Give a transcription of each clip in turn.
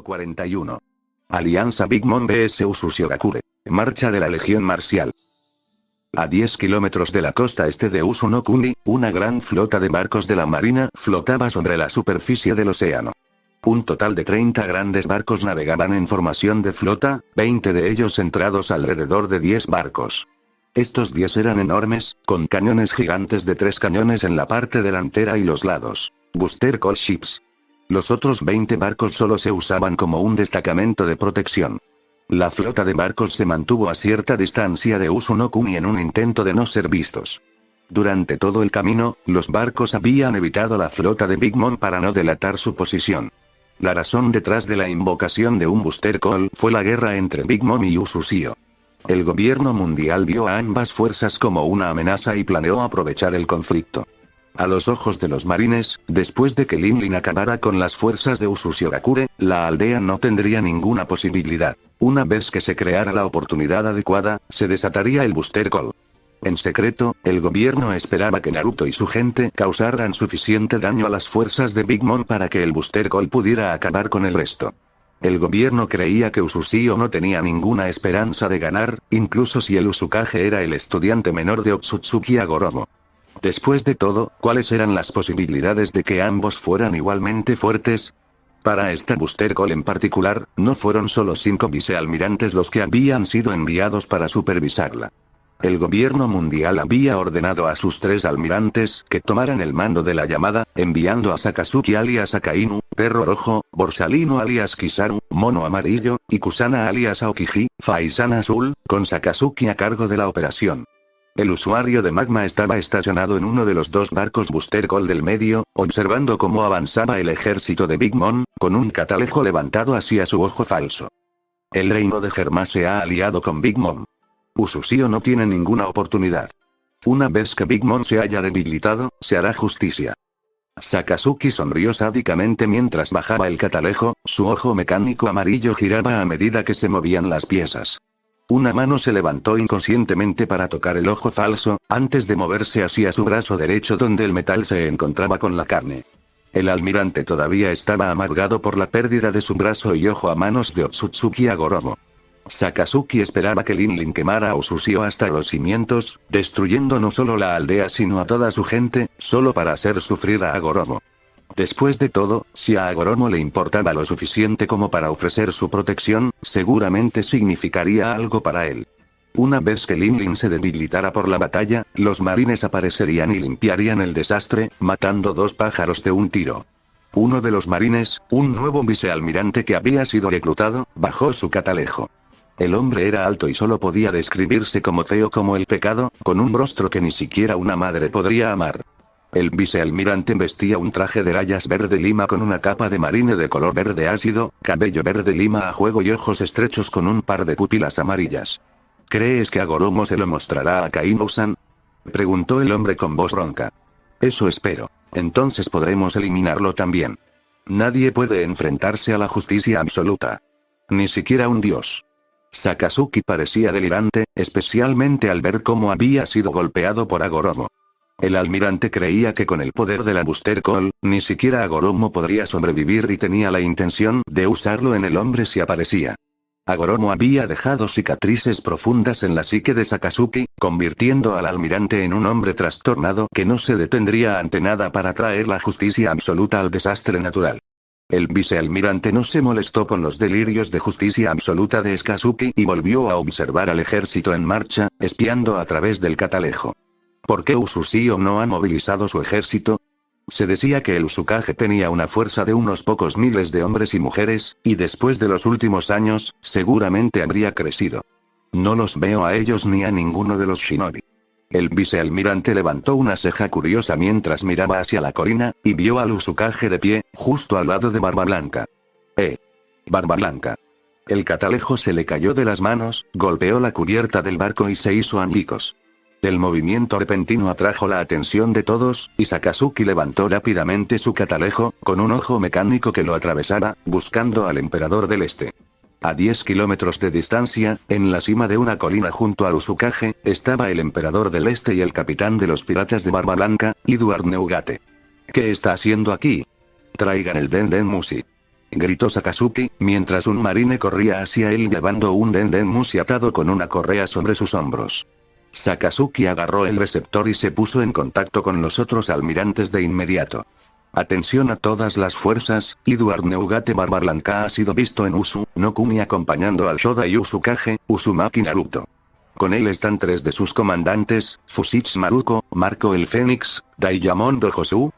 41. Alianza Big Mom vs Usushigakure. Marcha de la Legión Marcial. A 10 kilómetros de la costa este de Usu-no-Kuni, una gran flota de barcos de la marina flotaba sobre la superficie del océano. Un total de 30 grandes barcos navegaban en formación de flota, 20 de ellos centrados alrededor de 10 barcos. Estos 10 eran enormes, con cañones gigantes de 3 cañones en la parte delantera y los lados. Booster Call Ships. Los otros 20 barcos solo se usaban como un destacamento de protección. La flota de barcos se mantuvo a cierta distancia de Usu-no-Kuni en un intento de no ser vistos. Durante todo el camino, los barcos habían evitado la flota de Big Mom para no delatar su posición. La razón detrás de la invocación de un Booster Call fue la guerra entre Big Mom y Usushio. El gobierno mundial vio a ambas fuerzas como una amenaza y planeó aprovechar el conflicto. A los ojos de los marines, después de que Lin acabara con las fuerzas de Usushigakure, la aldea no tendría ninguna posibilidad. Una vez que se creara la oportunidad adecuada, se desataría el Booster Call. En secreto, el gobierno esperaba que Naruto y su gente causaran suficiente daño a las fuerzas de Big Mom para que el Booster Call pudiera acabar con el resto. El gobierno creía que Usushio no tenía ninguna esperanza de ganar, incluso si el Uzukage era el estudiante menor de Otsutsuki Hagoromo. Después de todo, ¿cuáles eran las posibilidades de que ambos fueran igualmente fuertes? Para esta Booster Call en particular, no fueron solo 5 vicealmirantes los que habían sido enviados para supervisarla. El gobierno mundial había ordenado a sus 3 almirantes que tomaran el mando de la llamada, enviando a Sakazuki alias Akainu, Perro Rojo, Borsalino alias Kizaru, Mono Amarillo, y Kusana alias Aokiji, Faisán Azul, con Sakazuki a cargo de la operación. El usuario de magma estaba estacionado en uno de los 2 barcos Booster Call del medio, observando cómo avanzaba el ejército de Big Mom, con un catalejo levantado hacia su ojo falso. El reino de Germa se ha aliado con Big Mom. Usushio no tiene ninguna oportunidad. Una vez que Big Mom se haya debilitado, se hará justicia. Sakazuki sonrió sádicamente mientras bajaba el catalejo, su ojo mecánico amarillo giraba a medida que se movían las piezas. Una mano se levantó inconscientemente para tocar el ojo falso, antes de moverse hacia su brazo derecho donde el metal se encontraba con la carne. El almirante todavía estaba amargado por la pérdida de su brazo y ojo a manos de Otsutsuki Hagoromo. Sakazuki esperaba que Lin quemara a Usushio hasta los cimientos, destruyendo no solo la aldea sino a toda su gente, solo para hacer sufrir a Hagoromo. Después de todo, si a Hagoromo le importaba lo suficiente como para ofrecer su protección, seguramente significaría algo para él. Una vez que Lin se debilitara por la batalla, los marines aparecerían y limpiarían el desastre, matando 2 pájaros de un tiro. Uno de los marines, un nuevo vicealmirante que había sido reclutado, bajó su catalejo. El hombre era alto y solo podía describirse como feo como el pecado, con un rostro que ni siquiera una madre podría amar. El vicealmirante vestía un traje de rayas verde lima con una capa de marine de color verde ácido, cabello verde lima a juego y ojos estrechos con un par de pupilas amarillas. ¿Crees que Hagoromo se lo mostrará a Akainu-san? Preguntó el hombre con voz ronca. Eso espero. Entonces podremos eliminarlo también. Nadie puede enfrentarse a la justicia absoluta. Ni siquiera un dios. Sakazuki parecía delirante, especialmente al ver cómo había sido golpeado por Hagoromo. El almirante creía que con el poder de la Booster Call, ni siquiera Hagoromo podría sobrevivir y tenía la intención de usarlo en el hombre si aparecía. Hagoromo había dejado cicatrices profundas en la psique de Sakazuki, convirtiendo al almirante en un hombre trastornado que no se detendría ante nada para traer la justicia absoluta al desastre natural. El vicealmirante no se molestó con los delirios de justicia absoluta de Sakazuki y volvió a observar al ejército en marcha, espiando a través del catalejo. ¿Por qué Usushio no ha movilizado su ejército? Se decía que el Uzukage tenía una fuerza de unos pocos miles de hombres y mujeres, y después de los últimos años, seguramente habría crecido. No los veo a ellos ni a ninguno de los shinobi. El vicealmirante levantó una ceja curiosa mientras miraba hacia la colina, y vio al Uzukage de pie, justo al lado de Barba Blanca. Barba Blanca. El catalejo se le cayó de las manos, golpeó la cubierta del barco y se hizo añicos. El movimiento repentino atrajo la atención de todos, y Sakazuki levantó rápidamente su catalejo, con un ojo mecánico que lo atravesaba, buscando al emperador del este. A 10 kilómetros de distancia, en la cima de una colina junto al Uzukage, estaba el emperador del este y el capitán de los piratas de Barba Blanca, Edward Neugate. ¿Qué está haciendo aquí? Traigan el Den Den Mushi. gritó Sakazuki, mientras un marine corría hacia él llevando un Den Mushi atado con una correa sobre sus hombros. Sakazuki agarró el receptor y se puso en contacto con los otros almirantes de inmediato. Atención a todas las fuerzas, Edward Neugate Barblanca ha sido visto en Usu no Kuni acompañando al Shoda y Usukage, Uzumaki Naruto. Con él están 3 de sus comandantes, Fushigi Maruko, Marco el Fénix, Diamond Josu,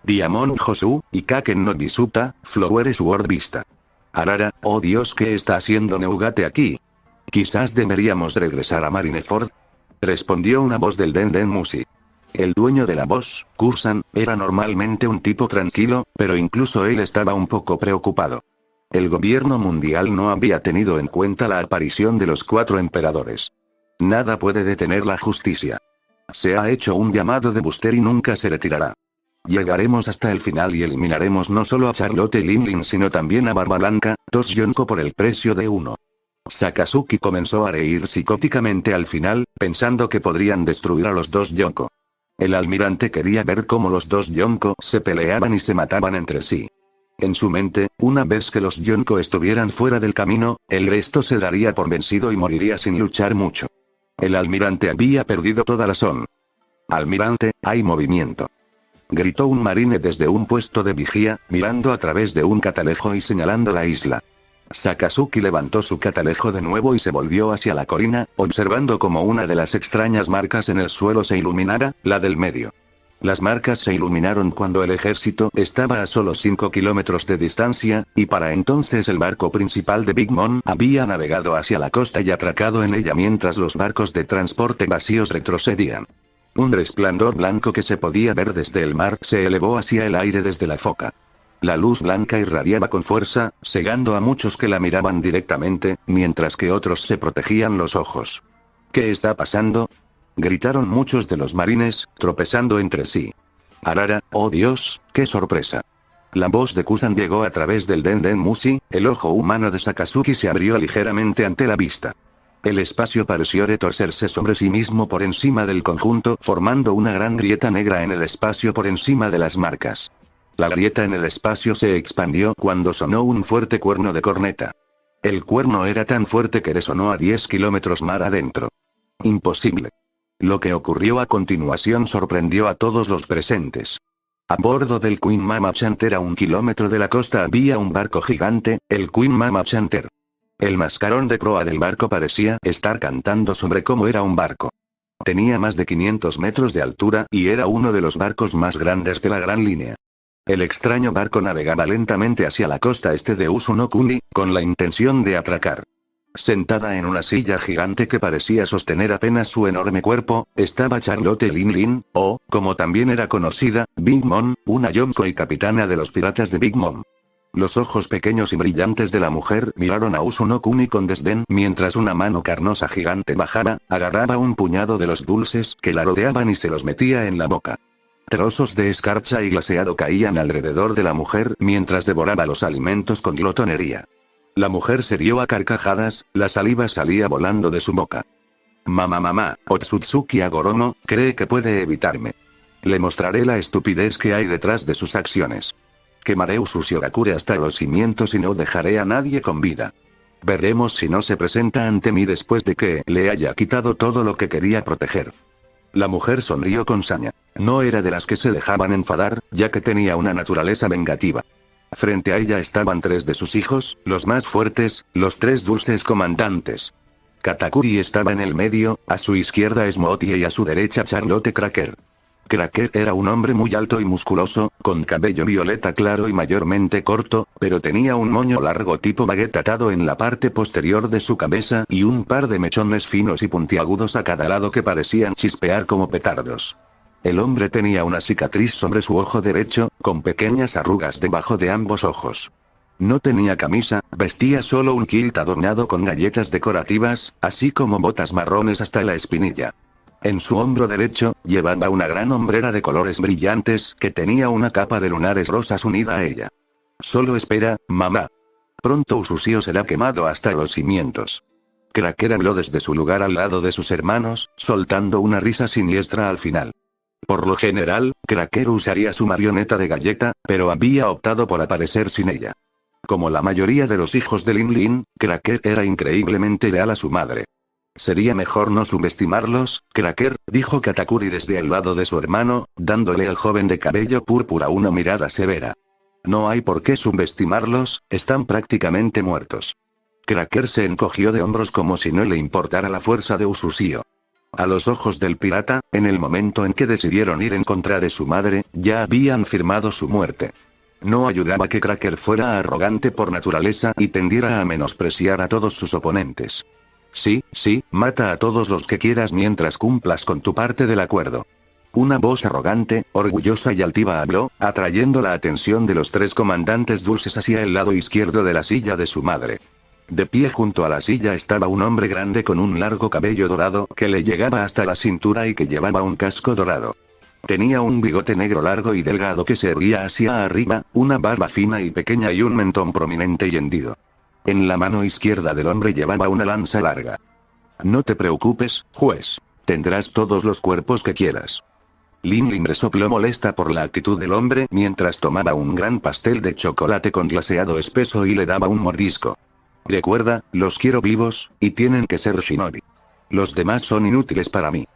y Kaken no Bisuta, Flower Sword Vista. Arara, oh Dios, ¿qué está haciendo Neugate aquí? Quizás deberíamos regresar a Marineford. Respondió una voz del Den Mushi. El dueño de la voz, Kusan, era normalmente un tipo tranquilo, pero incluso él estaba un poco preocupado. El gobierno mundial no había tenido en cuenta la aparición de los 4 emperadores. Nada puede detener la justicia. Se ha hecho un llamado de Buster y nunca se retirará. Llegaremos hasta el final y eliminaremos no solo a Charlotte Linlin sino también a Barblanca, 2 Yonko por el precio de 1. Sakazuki comenzó a reír psicóticamente al final, pensando que podrían destruir a los 2 Yonko. El almirante quería ver cómo los 2 Yonko se peleaban y se mataban entre sí. En su mente, una vez que los Yonko estuvieran fuera del camino, el resto se daría por vencido y moriría sin luchar mucho. El almirante había perdido toda razón. Almirante, hay movimiento. Gritó un marine desde un puesto de vigía, mirando a través de un catalejo y señalando la isla. Sakazuki levantó su catalejo de nuevo y se volvió hacia la colina, observando como una de las extrañas marcas en el suelo se iluminara, la del medio. Las marcas se iluminaron cuando el ejército estaba a solo 5 kilómetros de distancia, y para entonces el barco principal de Big Mom había navegado hacia la costa y atracado en ella mientras los barcos de transporte vacíos retrocedían. Un resplandor blanco que se podía ver desde el mar se elevó hacia el aire desde la foca. La luz blanca irradiaba con fuerza, cegando a muchos que la miraban directamente, mientras que otros se protegían los ojos. ¿Qué está pasando? Gritaron muchos de los marines, tropezando entre sí. Arara, oh Dios, qué sorpresa. La voz de Kusan llegó a través del Den Mushi, el ojo humano de Sakazuki se abrió ligeramente ante la vista. El espacio pareció retorcerse sobre sí mismo por encima del conjunto, formando una gran grieta negra en el espacio por encima de las marcas. La grieta en el espacio se expandió cuando sonó un fuerte cuerno de corneta. El cuerno era tan fuerte que resonó a 10 kilómetros mar adentro. Imposible. Lo que ocurrió a continuación sorprendió a todos los presentes. A bordo del Queen Mama Chanter a 1 kilómetro de la costa había un barco gigante, el Queen Mama Chanter. El mascarón de proa del barco parecía estar cantando sobre cómo era un barco. Tenía más de 500 metros de altura y era uno de los barcos más grandes de la Gran Línea. El extraño barco navegaba lentamente hacia la costa este de Usu no Kuni, con la intención de atracar. Sentada en una silla gigante que parecía sostener apenas su enorme cuerpo, estaba Charlotte Linlin, o, como también era conocida, Big Mom, una Yonko y capitana de los piratas de Big Mom. Los ojos pequeños y brillantes de la mujer miraron a Usu no Kuni con desdén mientras una mano carnosa gigante bajaba, agarraba un puñado de los dulces que la rodeaban y se los metía en la boca. Trozos de escarcha y glaseado caían alrededor de la mujer mientras devoraba los alimentos con glotonería. La mujer se rió a carcajadas, la saliva salía volando de su boca. Mamá, Otsutsuki Agoromo, cree que puede evitarme. Le mostraré la estupidez que hay detrás de sus acciones. Quemaré Usushigakure hasta los cimientos y no dejaré a nadie con vida. Veremos si no se presenta ante mí después de que le haya quitado todo lo que quería proteger. La mujer sonrió con saña. No era de las que se dejaban enfadar, ya que tenía una naturaleza vengativa. Frente a ella estaban 3 de sus hijos, los más fuertes, los 3 dulces comandantes. Katakuri estaba en el medio, a su izquierda Smotie y a su derecha Charlotte Cracker. Cracker era un hombre muy alto y musculoso, con cabello violeta claro y mayormente corto, pero tenía un moño largo tipo baguette atado en la parte posterior de su cabeza y un par de mechones finos y puntiagudos a cada lado que parecían chispear como petardos. El hombre tenía una cicatriz sobre su ojo derecho, con pequeñas arrugas debajo de ambos ojos. No tenía camisa, vestía solo un kilt adornado con galletas decorativas, así como botas marrones hasta la espinilla. En su hombro derecho, llevaba una gran hombrera de colores brillantes que tenía una capa de lunares rosas unida a ella. Solo espera, mamá. Pronto Usushio será quemado hasta los cimientos. Cracker habló desde su lugar al lado de sus hermanos, soltando una risa siniestra al final. Por lo general, Cracker usaría su marioneta de galleta, pero había optado por aparecer sin ella. Como la mayoría de los hijos de Lin Lin, Cracker era increíblemente leal a su madre. Sería mejor no subestimarlos, Cracker, dijo Katakuri desde el lado de su hermano, dándole al joven de cabello púrpura una mirada severa. No hay por qué subestimarlos, están prácticamente muertos. Cracker se encogió de hombros como si no le importara la fuerza de Ususio. A los ojos del pirata, en el momento en que decidieron ir en contra de su madre, ya habían firmado su muerte. No ayudaba que Cracker fuera arrogante por naturaleza y tendiera a menospreciar a todos sus oponentes. Sí, mata a todos los que quieras mientras cumplas con tu parte del acuerdo. Una voz arrogante, orgullosa y altiva habló, atrayendo la atención de los tres comandantes dulces hacia el lado izquierdo de la silla de su madre. De pie junto a la silla estaba un hombre grande con un largo cabello dorado que le llegaba hasta la cintura y que llevaba un casco dorado. Tenía un bigote negro largo y delgado que se erguía hacia arriba, una barba fina y pequeña y un mentón prominente y hendido. En la mano izquierda del hombre llevaba una lanza larga. No te preocupes, juez. Tendrás todos los cuerpos que quieras. Lin Lin resopló molesta por la actitud del hombre mientras tomaba un gran pastel de chocolate con glaseado espeso y le daba un mordisco. Recuerda, los quiero vivos, y tienen que ser shinobi. Los demás son inútiles para mí.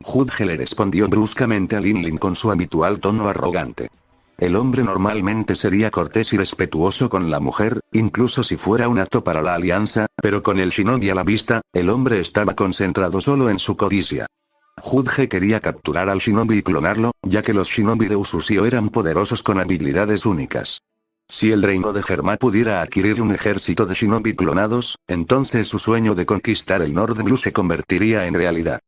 Judge le respondió bruscamente a Lin Lin con su habitual tono arrogante. El hombre normalmente sería cortés y respetuoso con la mujer, incluso si fuera un acto para la alianza, pero con el shinobi a la vista, el hombre estaba concentrado solo en su codicia. Judge quería capturar al shinobi y clonarlo, ya que los shinobi de Ususio eran poderosos con habilidades únicas. Si el reino de Germa pudiera adquirir un ejército de shinobi clonados, entonces su sueño de conquistar el North Blue se convertiría en realidad.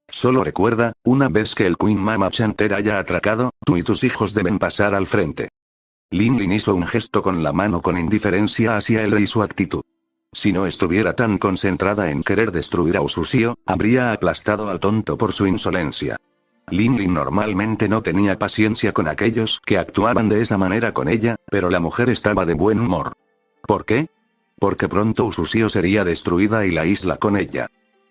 Solo recuerda, una vez que el Queen Mama Chanter haya atracado, tú y tus hijos deben pasar al frente. Lin Lin hizo un gesto con la mano con indiferencia hacia él y su actitud. Si no estuviera tan concentrada en querer destruir a Ususio, habría aplastado al tonto por su insolencia. Lin Lin normalmente no tenía paciencia con aquellos que actuaban de esa manera con ella, pero la mujer estaba de buen humor. ¿Por qué? Porque pronto Ususio sería destruida y la isla con ella.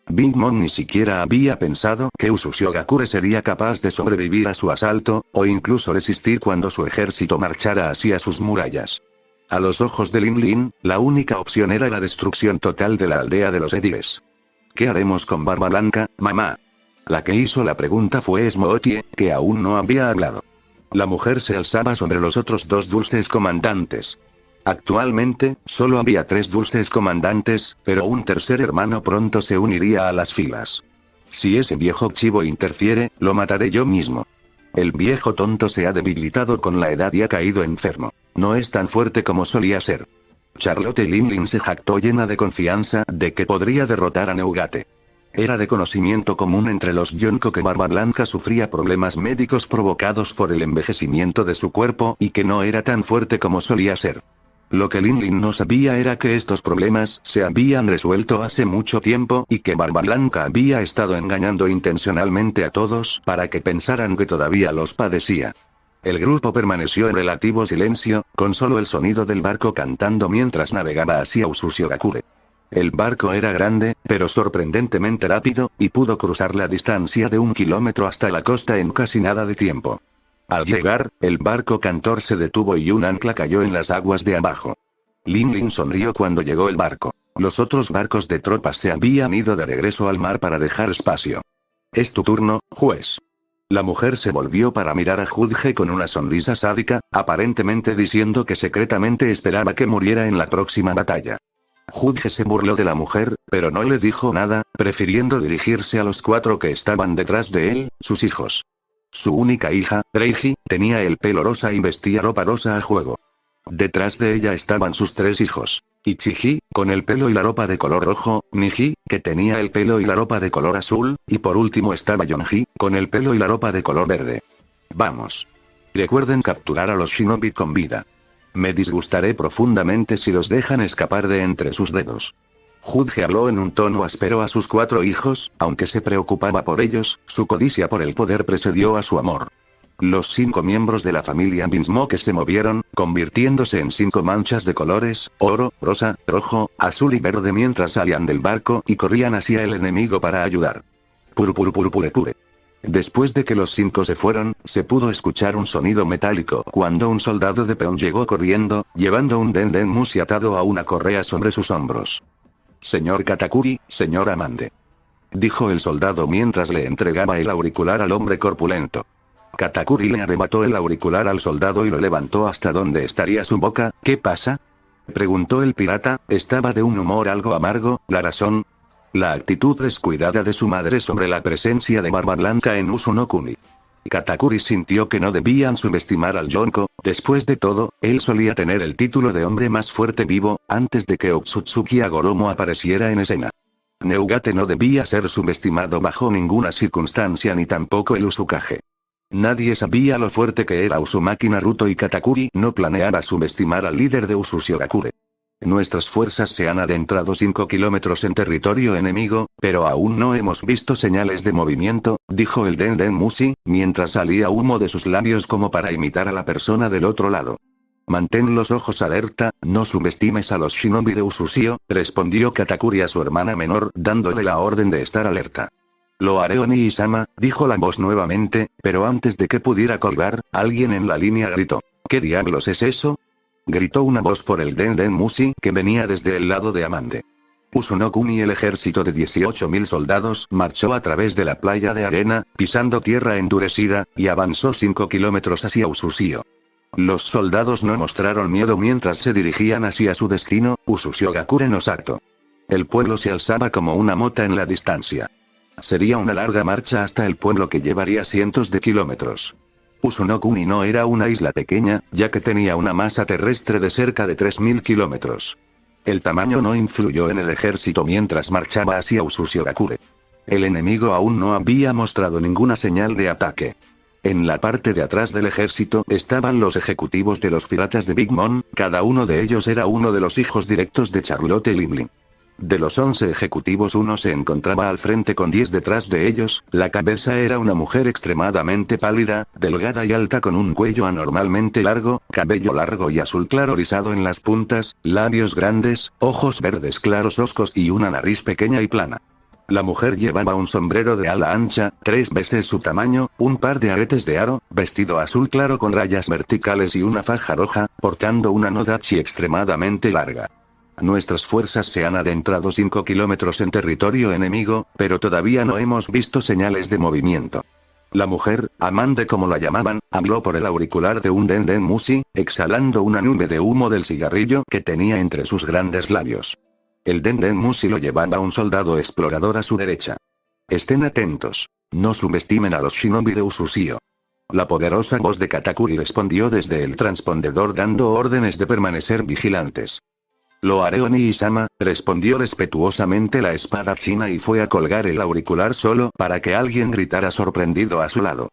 Big Mom ni siquiera había pensado que Ususio Gakure sería capaz de sobrevivir a su asalto, o incluso resistir cuando su ejército marchara hacia sus murallas. A los ojos de Lin Lin, la única opción era la destrucción total de la aldea de los ediles. ¿Qué haremos con Barba Blanca, mamá? La que hizo la pregunta fue Smoothie, que aún no había hablado. La mujer se alzaba sobre los otros dos dulces comandantes. Actualmente, solo había 3 dulces comandantes, pero un tercer hermano pronto se uniría a las filas. Si ese viejo chivo interfiere, lo mataré yo mismo. El viejo tonto se ha debilitado con la edad y ha caído enfermo. No es tan fuerte como solía ser. Charlotte Lin Lin se jactó llena de confianza de que podría derrotar a Neugate. Era de conocimiento común entre los Yonko que Barba Blanca sufría problemas médicos provocados por el envejecimiento de su cuerpo y que no era tan fuerte como solía ser. Lo que Lin Lin no sabía era que estos problemas se habían resuelto hace mucho tiempo y que Barba Blanca había estado engañando intencionalmente a todos para que pensaran que todavía los padecía. El grupo permaneció en relativo silencio, con solo el sonido del barco cantando mientras navegaba hacia Ususio Gakure. El barco era grande, pero sorprendentemente rápido, y pudo cruzar la distancia de 1 kilómetro hasta la costa en casi nada de tiempo. Al llegar, el barco cantor se detuvo y un ancla cayó en las aguas de abajo. Lin Lin sonrió cuando llegó el barco. Los otros barcos de tropas se habían ido de regreso al mar para dejar espacio. Es tu turno, juez. La mujer se volvió para mirar a Judge con una sonrisa sádica, aparentemente diciendo que secretamente esperaba que muriera en la próxima batalla. Judge se burló de la mujer, pero no le dijo nada, prefiriendo dirigirse a los 4 que estaban detrás de él, sus hijos. Su única hija, Reiji, tenía el pelo rosa y vestía ropa rosa a juego. Detrás de ella estaban sus 3 hijos. Ichiji, con el pelo y la ropa de color rojo, Niji, que tenía el pelo y la ropa de color azul, y por último estaba Yonji, con el pelo y la ropa de color verde. Vamos. Recuerden capturar a los shinobi con vida. Me disgustaré profundamente si los dejan escapar de entre sus dedos. Judge habló en un tono áspero a sus 4 hijos, aunque se preocupaba por ellos, su codicia por el poder precedió a su amor. Los 5 miembros de la familia Binsmoke se movieron, convirtiéndose en 5 manchas de colores, oro, rosa, rojo, azul y verde mientras salían del barco y corrían hacia el enemigo para ayudar. Purpurpurpurepure. Después de que los 5 se fueron, se pudo escuchar un sonido metálico cuando un soldado de peón llegó corriendo, llevando un Den Mushi atado a una correa sobre sus hombros. Señor Katakuri, señor Amande. Dijo el soldado mientras le entregaba el auricular al hombre corpulento. Katakuri le arrebató el auricular al soldado y lo levantó hasta donde estaría su boca. ¿Qué pasa?, preguntó el pirata. Estaba de un humor algo amargo. ¿La razón? La actitud descuidada de su madre sobre la presencia de Barba Blanca en Uzunokuni. Katakuri sintió que no debían subestimar al Yonko. Después de todo, él solía tener el título de hombre más fuerte vivo, antes de que Otsutsuki Agoromo apareciera en escena. Neugate no debía ser subestimado bajo ninguna circunstancia, ni tampoco el Uzukage. Nadie sabía lo fuerte que era Uzumaki Naruto, y Katakuri no planeaba subestimar al líder de Usushigakure. Nuestras fuerzas se han adentrado 5 kilómetros en territorio enemigo, pero aún no hemos visto señales de movimiento, dijo el Den Mushi, mientras salía humo de sus labios como para imitar a la persona del otro lado. Mantén los ojos alerta, no subestimes a los shinobi de Usushio, respondió Katakuri a su hermana menor, dándole la orden de estar alerta. Lo haré, Oni-sama, dijo la voz nuevamente, pero antes de que pudiera colgar, alguien en la línea gritó. ¿Qué diablos es eso?, gritó una voz por el Den Mushi que venía desde el lado de Amande. Uzunokuni, el ejército de 18.000 soldados, marchó a través de la playa de arena, pisando tierra endurecida, y avanzó 5 kilómetros hacia Usushio. Los soldados no mostraron miedo mientras se dirigían hacia su destino, Usushigakure no Sato. El pueblo se alzaba como una mota en la distancia. Sería una larga marcha hasta el pueblo que llevaría cientos de kilómetros. Uzunokuni no era una isla pequeña, ya que tenía una masa terrestre de cerca de 3.000 kilómetros. El tamaño no influyó en el ejército mientras marchaba hacia Usushigakure. El enemigo aún no había mostrado ninguna señal de ataque. En la parte de atrás del ejército estaban los ejecutivos de los piratas de Big Mom, cada uno de ellos era uno de los hijos directos de Charlotte Limlin. De los 11 ejecutivos, uno se encontraba al frente con 10 detrás de ellos. La cabeza era una mujer extremadamente pálida, delgada y alta, con un cuello anormalmente largo, cabello largo y azul claro rizado en las puntas, labios grandes, ojos verdes claros hoscos y una nariz pequeña y plana. La mujer llevaba un sombrero de ala ancha, 3 veces su tamaño, un par de aretes de aro, vestido azul claro con rayas verticales y una faja roja, portando una nodachi extremadamente larga. Nuestras fuerzas se han adentrado 5 kilómetros en territorio enemigo, pero todavía no hemos visto señales de movimiento. La mujer, Amande como la llamaban, habló por el auricular de un Den Mushi, exhalando una nube de humo del cigarrillo que tenía entre sus grandes labios. El Den Mushi lo llevaba un soldado explorador a su derecha. Estén atentos. No subestimen a los shinobi de Usushio. La poderosa voz de Katakuri respondió desde el transpondedor dando órdenes de permanecer vigilantes. Lo haré, Oni-sama, respondió respetuosamente la espada china y fue a colgar el auricular solo para que alguien gritara sorprendido a su lado.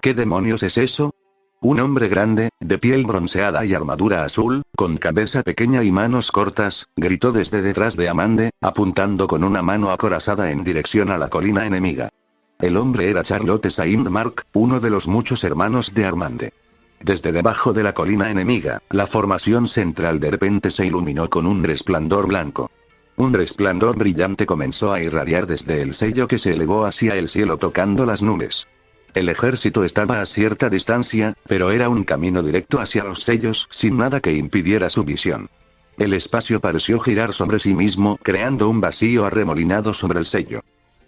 ¿Qué demonios es eso? Un hombre grande, de piel bronceada y armadura azul, con cabeza pequeña y manos cortas, gritó desde detrás de Amande, apuntando con una mano acorazada en dirección a la colina enemiga. El hombre era Charlotte Saint-Marc, uno de los muchos hermanos de Amande. Desde debajo de la colina enemiga, la formación central de repente se iluminó con un resplandor blanco. Un resplandor brillante comenzó a irradiar desde el sello que se elevó hacia el cielo tocando las nubes. El ejército estaba a cierta distancia, pero era un camino directo hacia los sellos sin nada que impidiera su visión. El espacio pareció girar sobre sí mismo, creando un vacío arremolinado sobre el sello.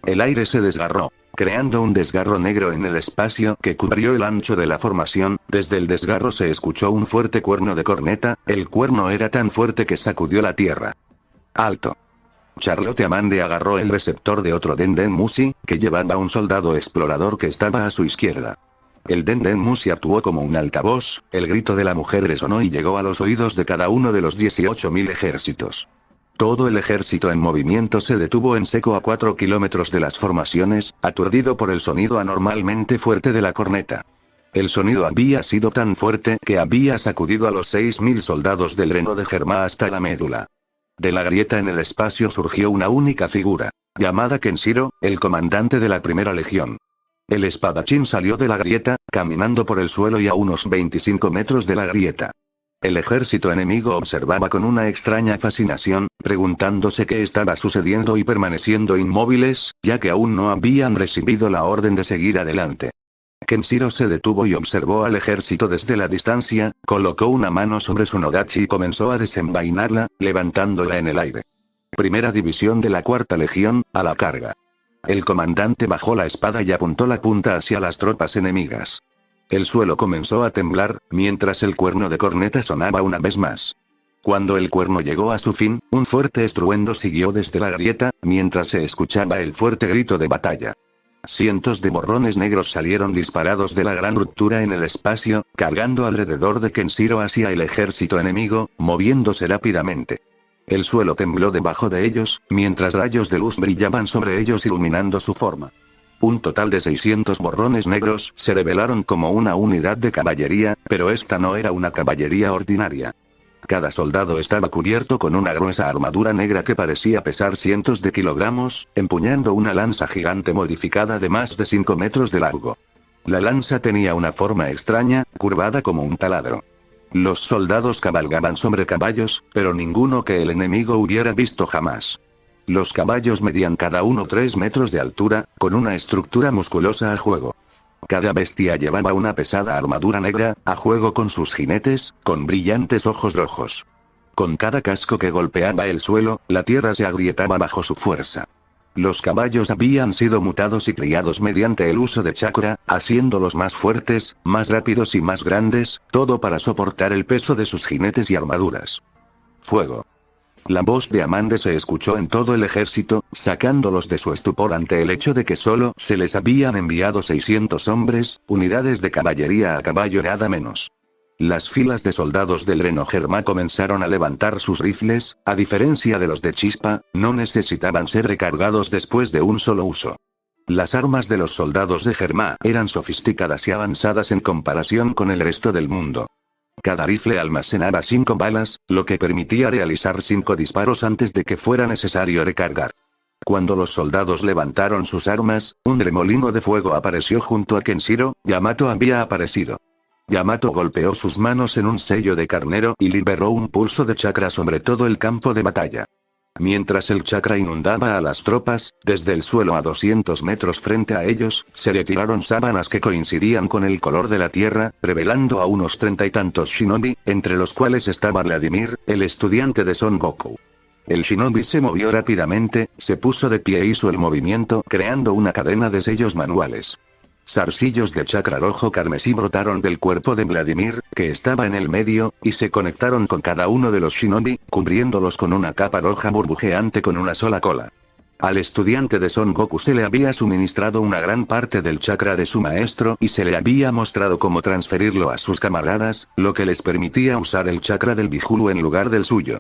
El aire se desgarró, creando un desgarro negro en el espacio que cubrió el ancho de la formación. Desde el desgarro se escuchó un fuerte cuerno de corneta, el cuerno era tan fuerte que sacudió la tierra. ¡Alto! Charlotte Amande agarró el receptor de otro Den Mushi, que llevaba un soldado explorador que estaba a su izquierda. El Den Mushi actuó como un altavoz, el grito de la mujer resonó y llegó a los oídos de cada uno de los 18.000 ejércitos. Todo el ejército en movimiento se detuvo en seco a 4 kilómetros de las formaciones, aturdido por el sonido anormalmente fuerte de la corneta. El sonido había sido tan fuerte que había sacudido a los 6.000 soldados del reno de Germa hasta la médula. De la grieta en el espacio surgió una única figura, llamada Kenshiro, el comandante de la primera legión. El espadachín salió de la grieta, caminando por el suelo y a unos 25 metros de la grieta. El ejército enemigo observaba con una extraña fascinación, preguntándose qué estaba sucediendo y permaneciendo inmóviles, ya que aún no habían recibido la orden de seguir adelante. Kenshiro se detuvo y observó al ejército desde la distancia, colocó una mano sobre su nodachi y comenzó a desenvainarla, levantándola en el aire. Primera división de la cuarta legión, a la carga. El comandante bajó la espada y apuntó la punta hacia las tropas enemigas. El suelo comenzó a temblar, mientras el cuerno de corneta sonaba una vez más. Cuando el cuerno llegó a su fin, un fuerte estruendo siguió desde la grieta, mientras se escuchaba el fuerte grito de batalla. Cientos de borrones negros salieron disparados de la gran ruptura en el espacio, cargando alrededor de Kenshiro hacia el ejército enemigo, moviéndose rápidamente. El suelo tembló debajo de ellos, mientras rayos de luz brillaban sobre ellos iluminando su forma. Un total de 600 borrones negros se revelaron como una unidad de caballería, pero esta no era una caballería ordinaria. Cada soldado estaba cubierto con una gruesa armadura negra que parecía pesar cientos de kilogramos, empuñando una lanza gigante modificada de más de 5 metros de largo. La lanza tenía una forma extraña, curvada como un taladro. Los soldados cabalgaban sobre caballos, pero ninguno que el enemigo hubiera visto jamás. Los caballos medían cada uno 3 metros de altura, con una estructura musculosa a juego. Cada bestia llevaba una pesada armadura negra, a juego con sus jinetes, con brillantes ojos rojos. Con cada casco que golpeaba el suelo, la tierra se agrietaba bajo su fuerza. Los caballos habían sido mutados y criados mediante el uso de chakra, haciéndolos más fuertes, más rápidos y más grandes, todo para soportar el peso de sus jinetes y armaduras. Fuego. La voz de Amande se escuchó en todo el ejército, sacándolos de su estupor ante el hecho de que solo se les habían enviado 600 hombres, unidades de caballería a caballo nada menos. Las filas de soldados del Reno Germá comenzaron a levantar sus rifles, a diferencia de los de Chispa, no necesitaban ser recargados después de un solo uso. Las armas de los soldados de Germá eran sofisticadas y avanzadas en comparación con el resto del mundo. Cada rifle almacenaba 5 balas, lo que permitía realizar 5 disparos antes de que fuera necesario recargar. Cuando los soldados levantaron sus armas, un remolino de fuego apareció junto a Kenshiro. Yamato había aparecido. Yamato golpeó sus manos en un sello de carnero y liberó un pulso de chakra sobre todo el campo de batalla. Mientras el chakra inundaba a las tropas, desde el suelo a 200 metros frente a ellos, se retiraron sábanas que coincidían con el color de la tierra, revelando a unos 30 y tantos shinobi, entre los cuales estaba Vladimir, el estudiante de Son Goku. El shinobi se movió rápidamente, se puso de pie e hizo el movimiento, creando una cadena de sellos manuales. Zarcillos de chakra rojo carmesí brotaron del cuerpo de Vladimir, que estaba en el medio, y se conectaron con cada uno de los shinobi, cubriéndolos con una capa roja burbujeante con una sola cola. Al estudiante de Son Goku se le había suministrado una gran parte del chakra de su maestro y se le había mostrado cómo transferirlo a sus camaradas, lo que les permitía usar el chakra del Bihulu en lugar del suyo.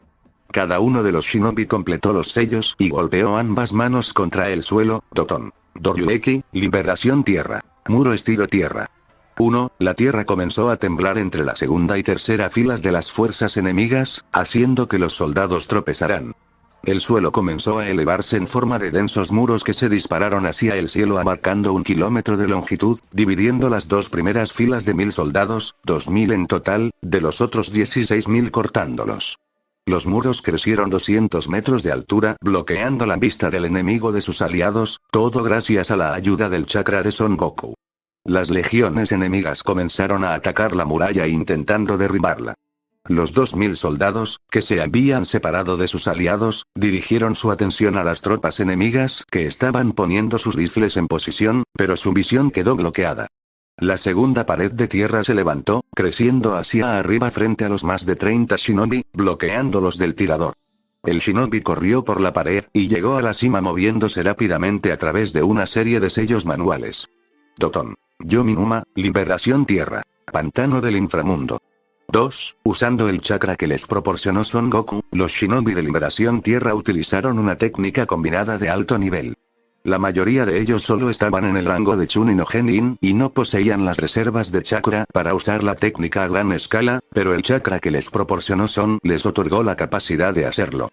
Cada uno de los shinobi completó los sellos y golpeó ambas manos contra el suelo. Doton. Doryueki, liberación tierra. Muro estilo tierra. 1. La tierra comenzó a temblar entre la segunda y tercera filas de las fuerzas enemigas, haciendo que los soldados tropezaran. El suelo comenzó a elevarse en forma de densos muros que se dispararon hacia el cielo abarcando 1 kilómetro de longitud, dividiendo las dos primeras filas de 1000 soldados, 2000 en total, de los otros 16.000 cortándolos. Los muros crecieron 200 metros de altura, bloqueando la vista del enemigo de sus aliados, todo gracias a la ayuda del chakra de Son Goku. Las legiones enemigas comenzaron a atacar la muralla intentando derribarla. Los 2000 soldados, que se habían separado de sus aliados, dirigieron su atención a las tropas enemigas que estaban poniendo sus rifles en posición, pero su visión quedó bloqueada. La segunda pared de tierra se levantó, creciendo hacia arriba frente a los más de 30 shinobi, bloqueándolos del tirador. El shinobi corrió por la pared, y llegó a la cima moviéndose rápidamente a través de una serie de sellos manuales. Doton. Yominuma, liberación tierra. Pantano del inframundo. 2. Usando el chakra que les proporcionó Son Goku, los shinobi de liberación tierra utilizaron una técnica combinada de alto nivel. La mayoría de ellos solo estaban en el rango de Chunin o Genin y no poseían las reservas de chakra para usar la técnica a gran escala, pero el chakra que les proporcionó Son les otorgó la capacidad de hacerlo.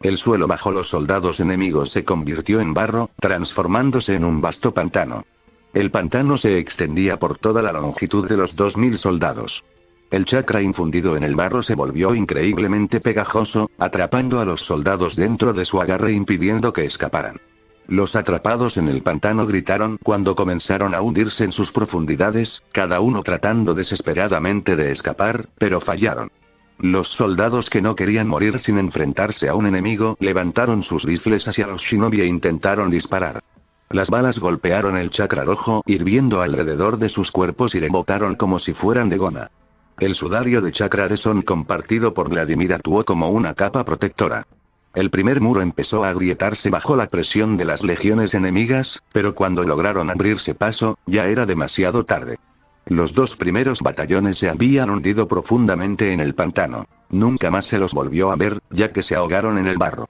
El suelo bajo los soldados enemigos se convirtió en barro, transformándose en un vasto pantano. El pantano se extendía por toda la longitud de los 2000 soldados. El chakra infundido en el barro se volvió increíblemente pegajoso, atrapando a los soldados dentro de su agarre impidiendo que escaparan. Los atrapados en el pantano gritaron cuando comenzaron a hundirse en sus profundidades, cada uno tratando desesperadamente de escapar, pero fallaron. Los soldados que no querían morir sin enfrentarse a un enemigo levantaron sus rifles hacia los shinobi e intentaron disparar. Las balas golpearon el chakra rojo hirviendo alrededor de sus cuerpos y rebotaron como si fueran de goma. El sudario de chakra de Son compartido por Vladimir actuó como una capa protectora. El primer muro empezó a agrietarse bajo la presión de las legiones enemigas, pero cuando lograron abrirse paso, ya era demasiado tarde. Los dos primeros batallones se habían hundido profundamente en el pantano. Nunca más se los volvió a ver, ya que se ahogaron en el barro.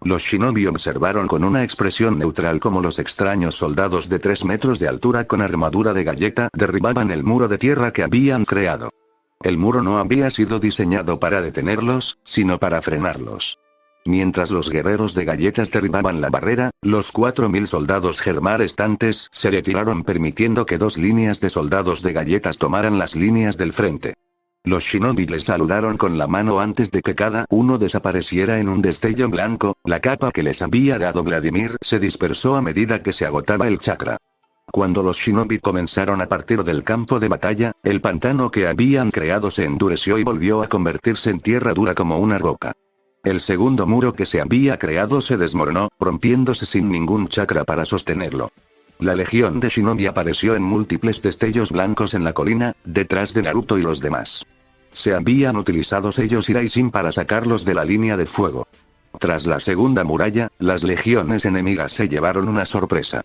Los shinobi observaron con una expresión neutral como los extraños soldados de 3 metros de altura con armadura de galleta derribaban el muro de tierra que habían creado. El muro no había sido diseñado para detenerlos, sino para frenarlos. Mientras los guerreros de galletas derribaban la barrera, los 4000 soldados germar restantes se retiraron permitiendo que 2 líneas de soldados de galletas tomaran las líneas del frente. Los shinobi les saludaron con la mano antes de que cada uno desapareciera en un destello blanco, la capa que les había dado Vladimir se dispersó a medida que se agotaba el chakra. Cuando los shinobi comenzaron a partir del campo de batalla, el pantano que habían creado se endureció y volvió a convertirse en tierra dura como una roca. El segundo muro que se había creado se desmoronó, rompiéndose sin ningún chakra para sostenerlo. La legión de shinobi apareció en múltiples destellos blancos en la colina, detrás de Naruto y los demás. Se habían utilizado sellos Iraisin para sacarlos de la línea de fuego. Tras la segunda muralla, las legiones enemigas se llevaron una sorpresa.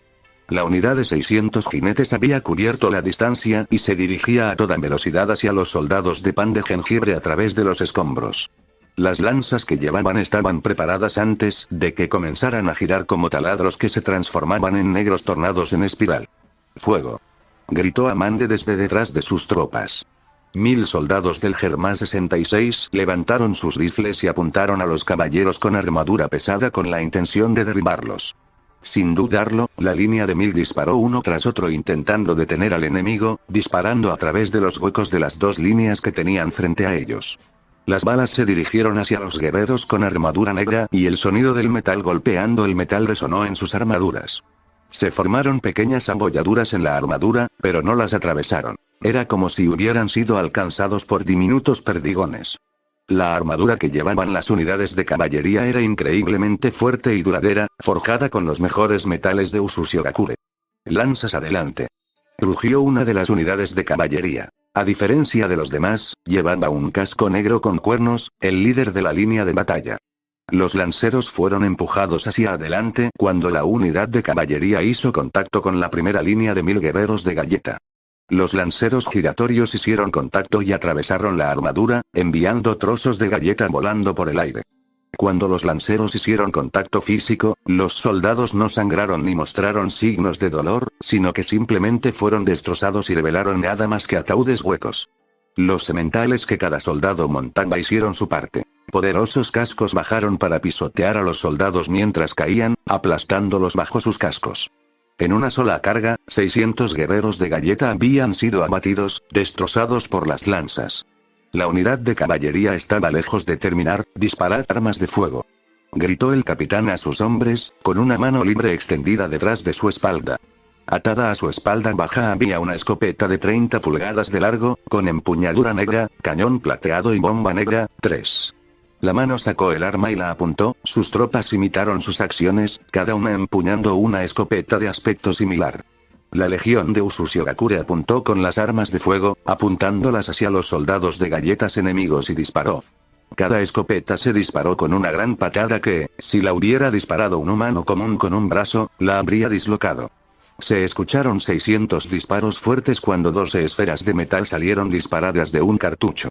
La unidad de 600 jinetes había cubierto la distancia y se dirigía a toda velocidad hacia los soldados de pan de jengibre a través de los escombros. Las lanzas que llevaban estaban preparadas antes de que comenzaran a girar como taladros que se transformaban en negros tornados en espiral. ¡Fuego!, gritó Amande desde detrás de sus tropas. 1000 soldados del Germán 66 levantaron sus rifles y apuntaron a los caballeros con armadura pesada con la intención de derribarlos. Sin dudarlo, la línea de 1000 disparó uno tras otro intentando detener al enemigo, disparando a través de los huecos de las 2 líneas que tenían frente a ellos. Las balas se dirigieron hacia los guerreros con armadura negra y el sonido del metal golpeando el metal resonó en sus armaduras. Se formaron pequeñas abolladuras en la armadura, pero no las atravesaron. Era como si hubieran sido alcanzados por diminutos perdigones. La armadura que llevaban las unidades de caballería era increíblemente fuerte y duradera, forjada con los mejores metales de Usushigakure. Lanzas adelante. Rugió una de las unidades de caballería. A diferencia de los demás, llevaba un casco negro con cuernos, el líder de la línea de batalla. Los lanceros fueron empujados hacia adelante cuando la unidad de caballería hizo contacto con la primera línea de 1000 guerreros de galleta. Los lanceros giratorios hicieron contacto y atravesaron la armadura, enviando trozos de galleta volando por el aire. Cuando los lanceros hicieron contacto físico, los soldados no sangraron ni mostraron signos de dolor, sino que simplemente fueron destrozados y revelaron nada más que ataúdes huecos. Los sementales que cada soldado montaba hicieron su parte. Poderosos cascos bajaron para pisotear a los soldados mientras caían, aplastándolos bajo sus cascos. En una sola carga, 600 guerreros de galleta habían sido abatidos, destrozados por las lanzas. La unidad de caballería estaba lejos de terminar. «Disparad armas de fuego», gritó el capitán a sus hombres, con una mano libre extendida detrás de su espalda. Atada a su espalda baja había una escopeta de 30 pulgadas de largo, con empuñadura negra, cañón plateado y bomba negra. 3. La mano sacó el arma y la apuntó, sus tropas imitaron sus acciones, cada una empuñando una escopeta de aspecto similar. La legión de Usushigakure apuntó con las armas de fuego, apuntándolas hacia los soldados de galletas enemigos y disparó. Cada escopeta se disparó con una gran patada que, si la hubiera disparado un humano común con un brazo, la habría dislocado. Se escucharon 600 disparos fuertes cuando 12 esferas de metal salieron disparadas de un cartucho.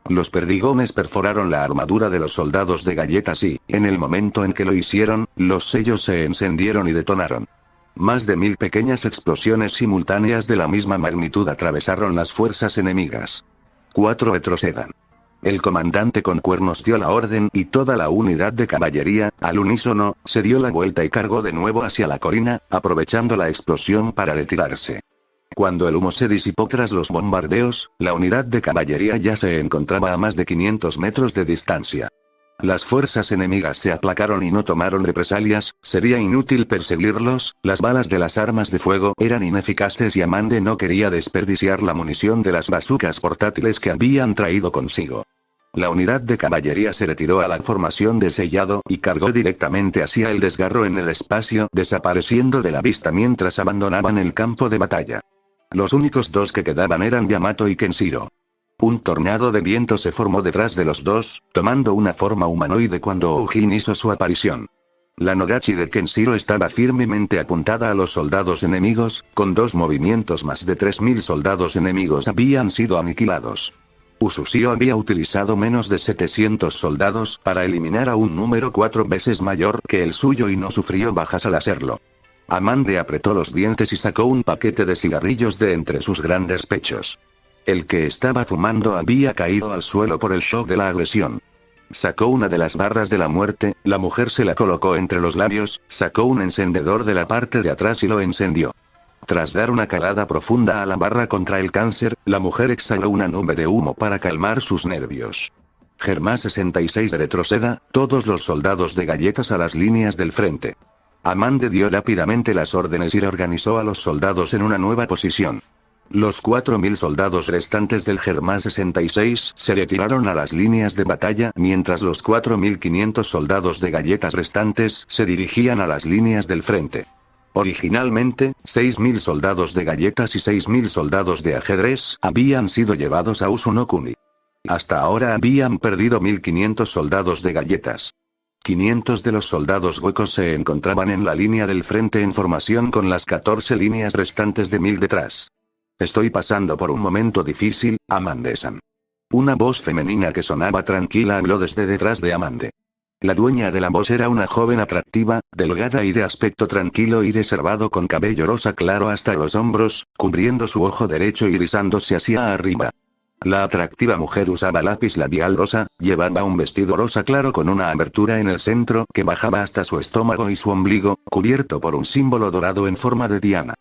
Los perdigones perforaron la armadura de los soldados de galletas y, en el momento en que lo hicieron, los sellos se encendieron y detonaron. Más de 1000 pequeñas explosiones simultáneas de la misma magnitud atravesaron las fuerzas enemigas. 4 retrocedan. El comandante con cuernos dio la orden y toda la unidad de caballería, al unísono, se dio la vuelta y cargó de nuevo hacia la colina, aprovechando la explosión para retirarse. Cuando el humo se disipó tras los bombardeos, la unidad de caballería ya se encontraba a más de 500 metros de distancia. Las fuerzas enemigas se aplacaron y no tomaron represalias, sería inútil perseguirlos, las balas de las armas de fuego eran ineficaces y Amande no quería desperdiciar la munición de las bazucas portátiles que habían traído consigo. La unidad de caballería se retiró a la formación de sellado y cargó directamente hacia el desgarro en el espacio, desapareciendo de la vista mientras abandonaban el campo de batalla. Los únicos dos que quedaban eran Yamato y Kenshiro. Un tornado de viento se formó detrás de los dos, tomando una forma humanoide cuando Ujin hizo su aparición. La Nodachi de Kenshiro estaba firmemente apuntada a los soldados enemigos, con 2 movimientos más de 3000 soldados enemigos habían sido aniquilados. Usushio había utilizado menos de 700 soldados para eliminar a un número 4 veces mayor que el suyo y no sufrió bajas al hacerlo. Amande apretó los dientes y sacó un paquete de cigarrillos de entre sus grandes pechos. El que estaba fumando había caído al suelo por el shock de la agresión. Sacó una de las barras de la muerte, la mujer se la colocó entre los labios, sacó un encendedor de la parte de atrás y lo encendió. Tras dar una calada profunda a la barra contra el cáncer, la mujer exhaló una nube de humo para calmar sus nervios. Germán 66 retroceda, todos los soldados de galletas a las líneas del frente. Amande dio rápidamente las órdenes y reorganizó a los soldados en una nueva posición. Los 4000 soldados restantes del Germán 66 se retiraron a las líneas de batalla mientras los 4500 soldados de galletas restantes se dirigían a las líneas del frente. Originalmente, 6000 soldados de galletas y 6000 soldados de ajedrez habían sido llevados a Uzunokuni. Hasta ahora habían perdido 1500 soldados de galletas. 500 de los soldados huecos se encontraban en la línea del frente en formación con las 14 líneas restantes de 1000 detrás. Estoy pasando por un momento difícil, Amande-san. Una voz femenina que sonaba tranquila habló desde detrás de Amande. La dueña de la voz era una joven atractiva, delgada y de aspecto tranquilo y reservado con cabello rosa claro hasta los hombros, cubriendo su ojo derecho y rizándose hacia arriba. La atractiva mujer usaba lápiz labial rosa, llevaba un vestido rosa claro con una abertura en el centro que bajaba hasta su estómago y su ombligo, cubierto por un símbolo dorado en forma de diana.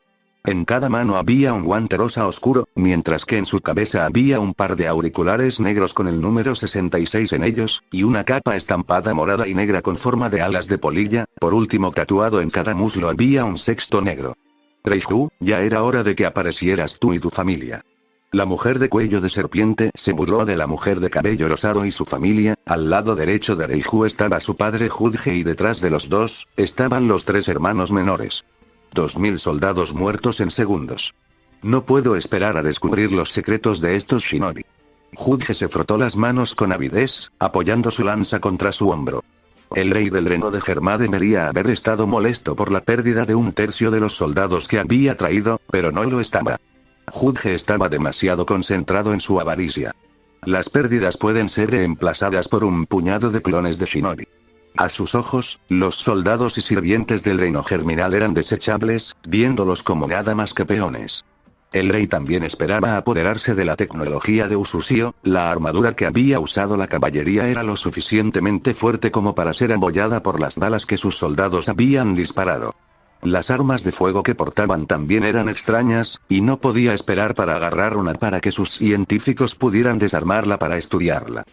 En cada mano había un guante rosa oscuro, mientras que en su cabeza había un par de auriculares negros con el número 66 en ellos, y una capa estampada morada y negra con forma de alas de polilla, por último tatuado en cada muslo había un sexto negro. Reiju, ya era hora de que aparecieras tú y tu familia. La mujer de cuello de serpiente se burló de la mujer de cabello rosado y su familia, al lado derecho de Reiju estaba su padre Judge y detrás de los dos, estaban los 3 hermanos menores. 2000 soldados muertos en segundos. No puedo esperar a descubrir los secretos de estos shinobi. Judge se frotó las manos con avidez, apoyando su lanza contra su hombro. El rey del reino de Germán debería haber estado molesto por la pérdida de un tercio de los soldados que había traído, pero no lo estaba. Judge estaba demasiado concentrado en su avaricia. Las pérdidas pueden ser reemplazadas por un puñado de clones de shinobi. A sus ojos, los soldados y sirvientes del reino germinal eran desechables, viéndolos como nada más que peones. El rey también esperaba apoderarse de la tecnología de Usushio, la armadura que había usado la caballería era lo suficientemente fuerte como para ser abollada por las balas que sus soldados habían disparado. Las armas de fuego que portaban también eran extrañas, y no podía esperar para agarrar una para que sus científicos pudieran desarmarla para estudiarla.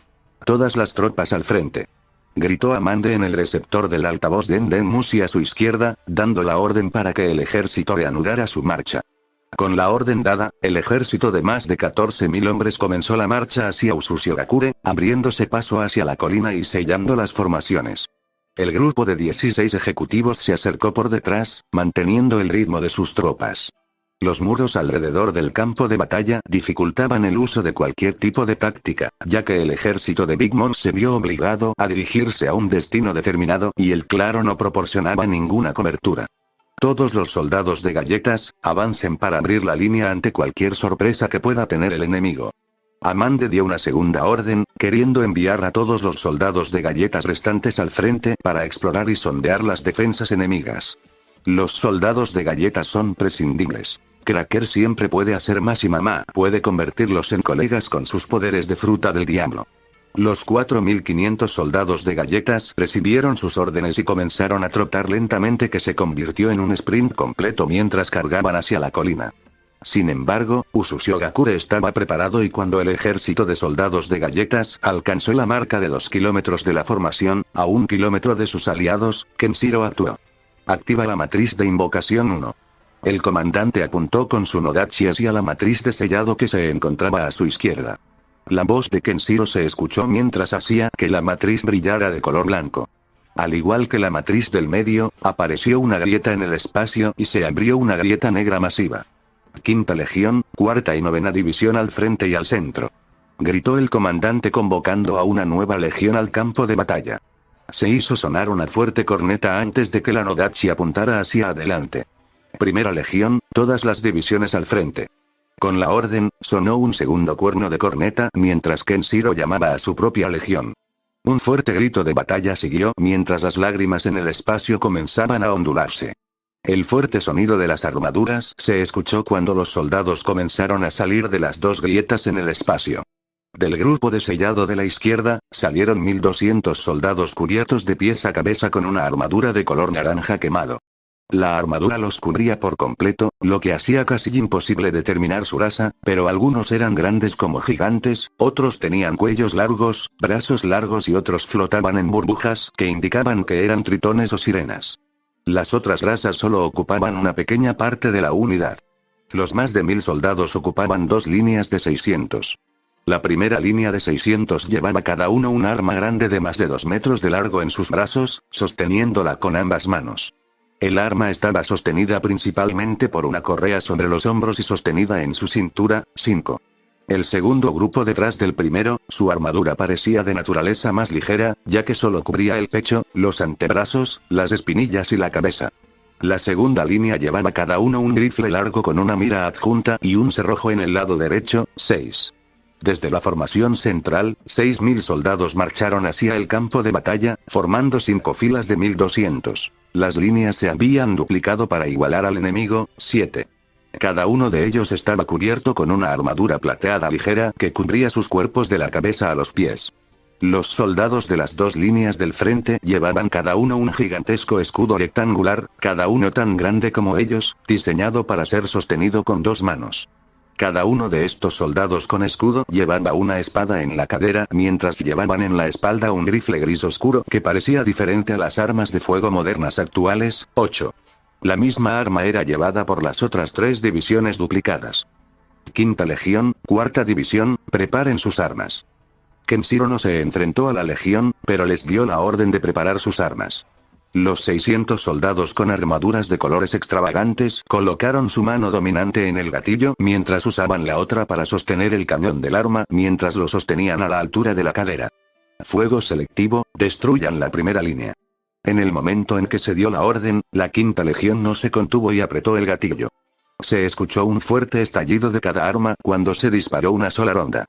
Todas las tropas al frente. Gritó Amande en el receptor del altavoz de Enden Musi a su izquierda, dando la orden para que el ejército reanudara su marcha. Con la orden dada, el ejército de más de 14.000 hombres comenzó la marcha hacia Usushiogakure, abriéndose paso hacia la colina y sellando las formaciones. El grupo de 16 ejecutivos se acercó por detrás, manteniendo el ritmo de sus tropas. Los muros alrededor del campo de batalla dificultaban el uso de cualquier tipo de táctica, ya que el ejército de Big Mom se vio obligado a dirigirse a un destino determinado y el claro no proporcionaba ninguna cobertura. Todos los soldados de galletas, avancen para abrir la línea ante cualquier sorpresa que pueda tener el enemigo. Amande dio una segunda orden, queriendo enviar a todos los soldados de galletas restantes al frente para explorar y sondear las defensas enemigas. Los soldados de galletas son prescindibles. Cracker siempre puede hacer más y mamá puede convertirlos en colegas con sus poderes de fruta del diablo. Los 4500 soldados de galletas recibieron sus órdenes y comenzaron a trotar lentamente que se convirtió en un sprint completo mientras cargaban hacia la colina. Sin embargo, Usushio-gakure estaba preparado y cuando el ejército de soldados de galletas alcanzó la marca de 2 kilómetros de la formación, a 1 kilómetro de sus aliados, Kenshiro actuó. Activa la matriz de invocación 1. El comandante apuntó con su Nodachi hacia la matriz de sellado que se encontraba a su izquierda. La voz de Kenshiro se escuchó mientras hacía que la matriz brillara de color blanco. Al igual que la matriz del medio, apareció una grieta en el espacio y se abrió una grieta negra masiva. Quinta Legión, Cuarta y Novena División al frente y al centro. Gritó el comandante convocando a una nueva legión al campo de batalla. Se hizo sonar una fuerte corneta antes de que la Nodachi apuntara hacia adelante. Primera Legión, todas las divisiones al frente. Con la orden, sonó un segundo cuerno de corneta mientras Kenshiro llamaba a su propia legión. Un fuerte grito de batalla siguió mientras las lágrimas en el espacio comenzaban a ondularse. El fuerte sonido de las armaduras se escuchó cuando los soldados comenzaron a salir de las dos grietas en el espacio. Del grupo de sellado de la izquierda, salieron 1200 soldados cubiertos de pies a cabeza con una armadura de color naranja quemado. La armadura los cubría por completo, lo que hacía casi imposible determinar su raza, pero algunos eran grandes como gigantes, otros tenían cuellos largos, brazos largos y otros flotaban en burbujas que indicaban que eran tritones o sirenas. Las otras razas solo ocupaban una pequeña parte de la unidad. Los más de 1000 soldados ocupaban dos líneas de 600. La primera línea de 600 llevaba cada uno un arma grande de más de 2 metros de largo en sus brazos, sosteniéndola con ambas manos. El arma estaba sostenida principalmente por una correa sobre los hombros y sostenida en su cintura. 5. El segundo grupo detrás del primero, su armadura parecía de naturaleza más ligera, ya que solo cubría el pecho, los antebrazos, las espinillas y la cabeza. La segunda línea llevaba cada uno un rifle largo con una mira adjunta y un cerrojo en el lado derecho. 6. Desde la formación central, 6000 soldados marcharon hacia el campo de batalla, formando 5 filas de 1200. Las líneas se habían duplicado para igualar al enemigo. 7. Cada uno de ellos estaba cubierto con una armadura plateada ligera que cubría sus cuerpos de la cabeza a los pies. Los soldados de las dos líneas del frente llevaban cada uno un gigantesco escudo rectangular, cada uno tan grande como ellos, diseñado para ser sostenido con dos manos. Cada uno de estos soldados con escudo llevaba una espada en la cadera mientras llevaban en la espalda un rifle gris oscuro que parecía diferente a las armas de fuego modernas actuales. 8. La misma arma era llevada por las otras 3 divisiones duplicadas. Quinta Legión, Cuarta División, preparen sus armas. Kenshiro no se enfrentó a la legión, pero les dio la orden de preparar sus armas. Los 600 soldados con armaduras de colores extravagantes colocaron su mano dominante en el gatillo mientras usaban la otra para sostener el cañón del arma mientras lo sostenían a la altura de la cadera. Fuego selectivo, destruyan la primera línea. En el momento en que se dio la orden, la quinta legión no se contuvo y apretó el gatillo. Se escuchó un fuerte estallido de cada arma cuando se disparó una sola ronda.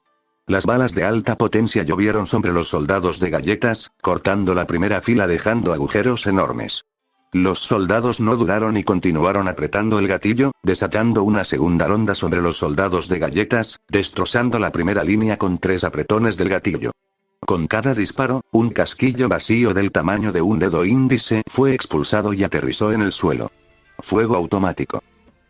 Las balas de alta potencia llovieron sobre los soldados de galletas, cortando la primera fila dejando agujeros enormes. Los soldados no duraron y continuaron apretando el gatillo, desatando una segunda ronda sobre los soldados de galletas, destrozando la primera línea con 3 apretones del gatillo. Con cada disparo, un casquillo vacío del tamaño de un dedo índice fue expulsado y aterrizó en el suelo. Fuego automático.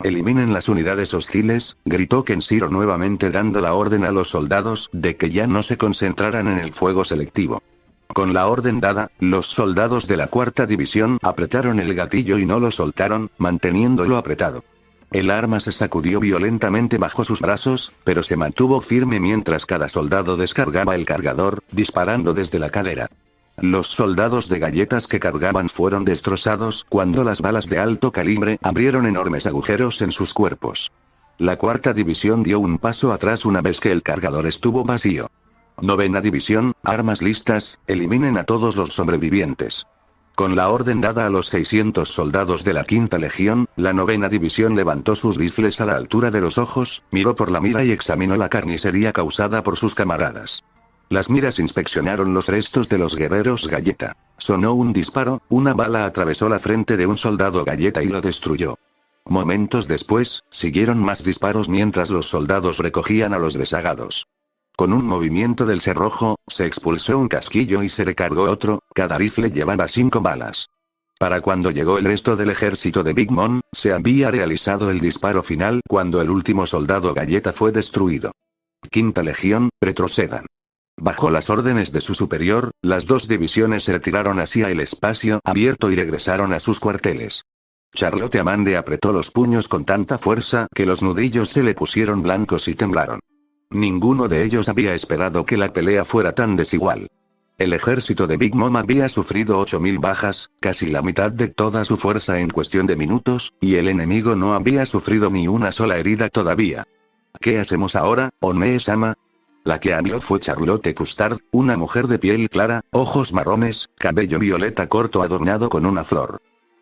Eliminen las unidades hostiles, gritó Kenshiro nuevamente dando la orden a los soldados de que ya no se concentraran en el fuego selectivo. Con la orden dada, los soldados de la cuarta división apretaron el gatillo y no lo soltaron, manteniéndolo apretado. El arma se sacudió violentamente bajo sus brazos, pero se mantuvo firme mientras cada soldado descargaba el cargador, disparando desde la cadera. Los soldados de galletas que cargaban fueron destrozados cuando las balas de alto calibre abrieron enormes agujeros en sus cuerpos. La cuarta división dio un paso atrás una vez que el cargador estuvo vacío. Novena división, armas listas, eliminen a todos los sobrevivientes. Con la orden dada a los 600 soldados de la quinta legión, la novena división levantó sus rifles a la altura de los ojos, miró por la mira y examinó la carnicería causada por sus camaradas. Las miras inspeccionaron los restos de los guerreros galleta. Sonó un disparo, una bala atravesó la frente de un soldado galleta y lo destruyó. Momentos después, siguieron más disparos mientras los soldados recogían a los rezagados. Con un movimiento del cerrojo, se expulsó un casquillo y se recargó otro, cada rifle llevaba 5 balas. Para cuando llegó el resto del ejército de Big Mom, se había realizado el disparo final cuando el último soldado galleta fue destruido. Quinta Legión, retrocedan. Bajo las órdenes de su superior, las dos divisiones se retiraron hacia el espacio abierto y regresaron a sus cuarteles. Charlotte Amande apretó los puños con tanta fuerza que los nudillos se le pusieron blancos y temblaron. Ninguno de ellos había esperado que la pelea fuera tan desigual. El ejército de Big Mom había sufrido 8000 bajas, casi la mitad de toda su fuerza en cuestión de minutos, y el enemigo no había sufrido ni una sola herida todavía. ¿Qué hacemos ahora, Onee-sama? La que habló fue Charlotte Custard, una mujer de piel clara, ojos marrones, cabello violeta corto adornado con una flor.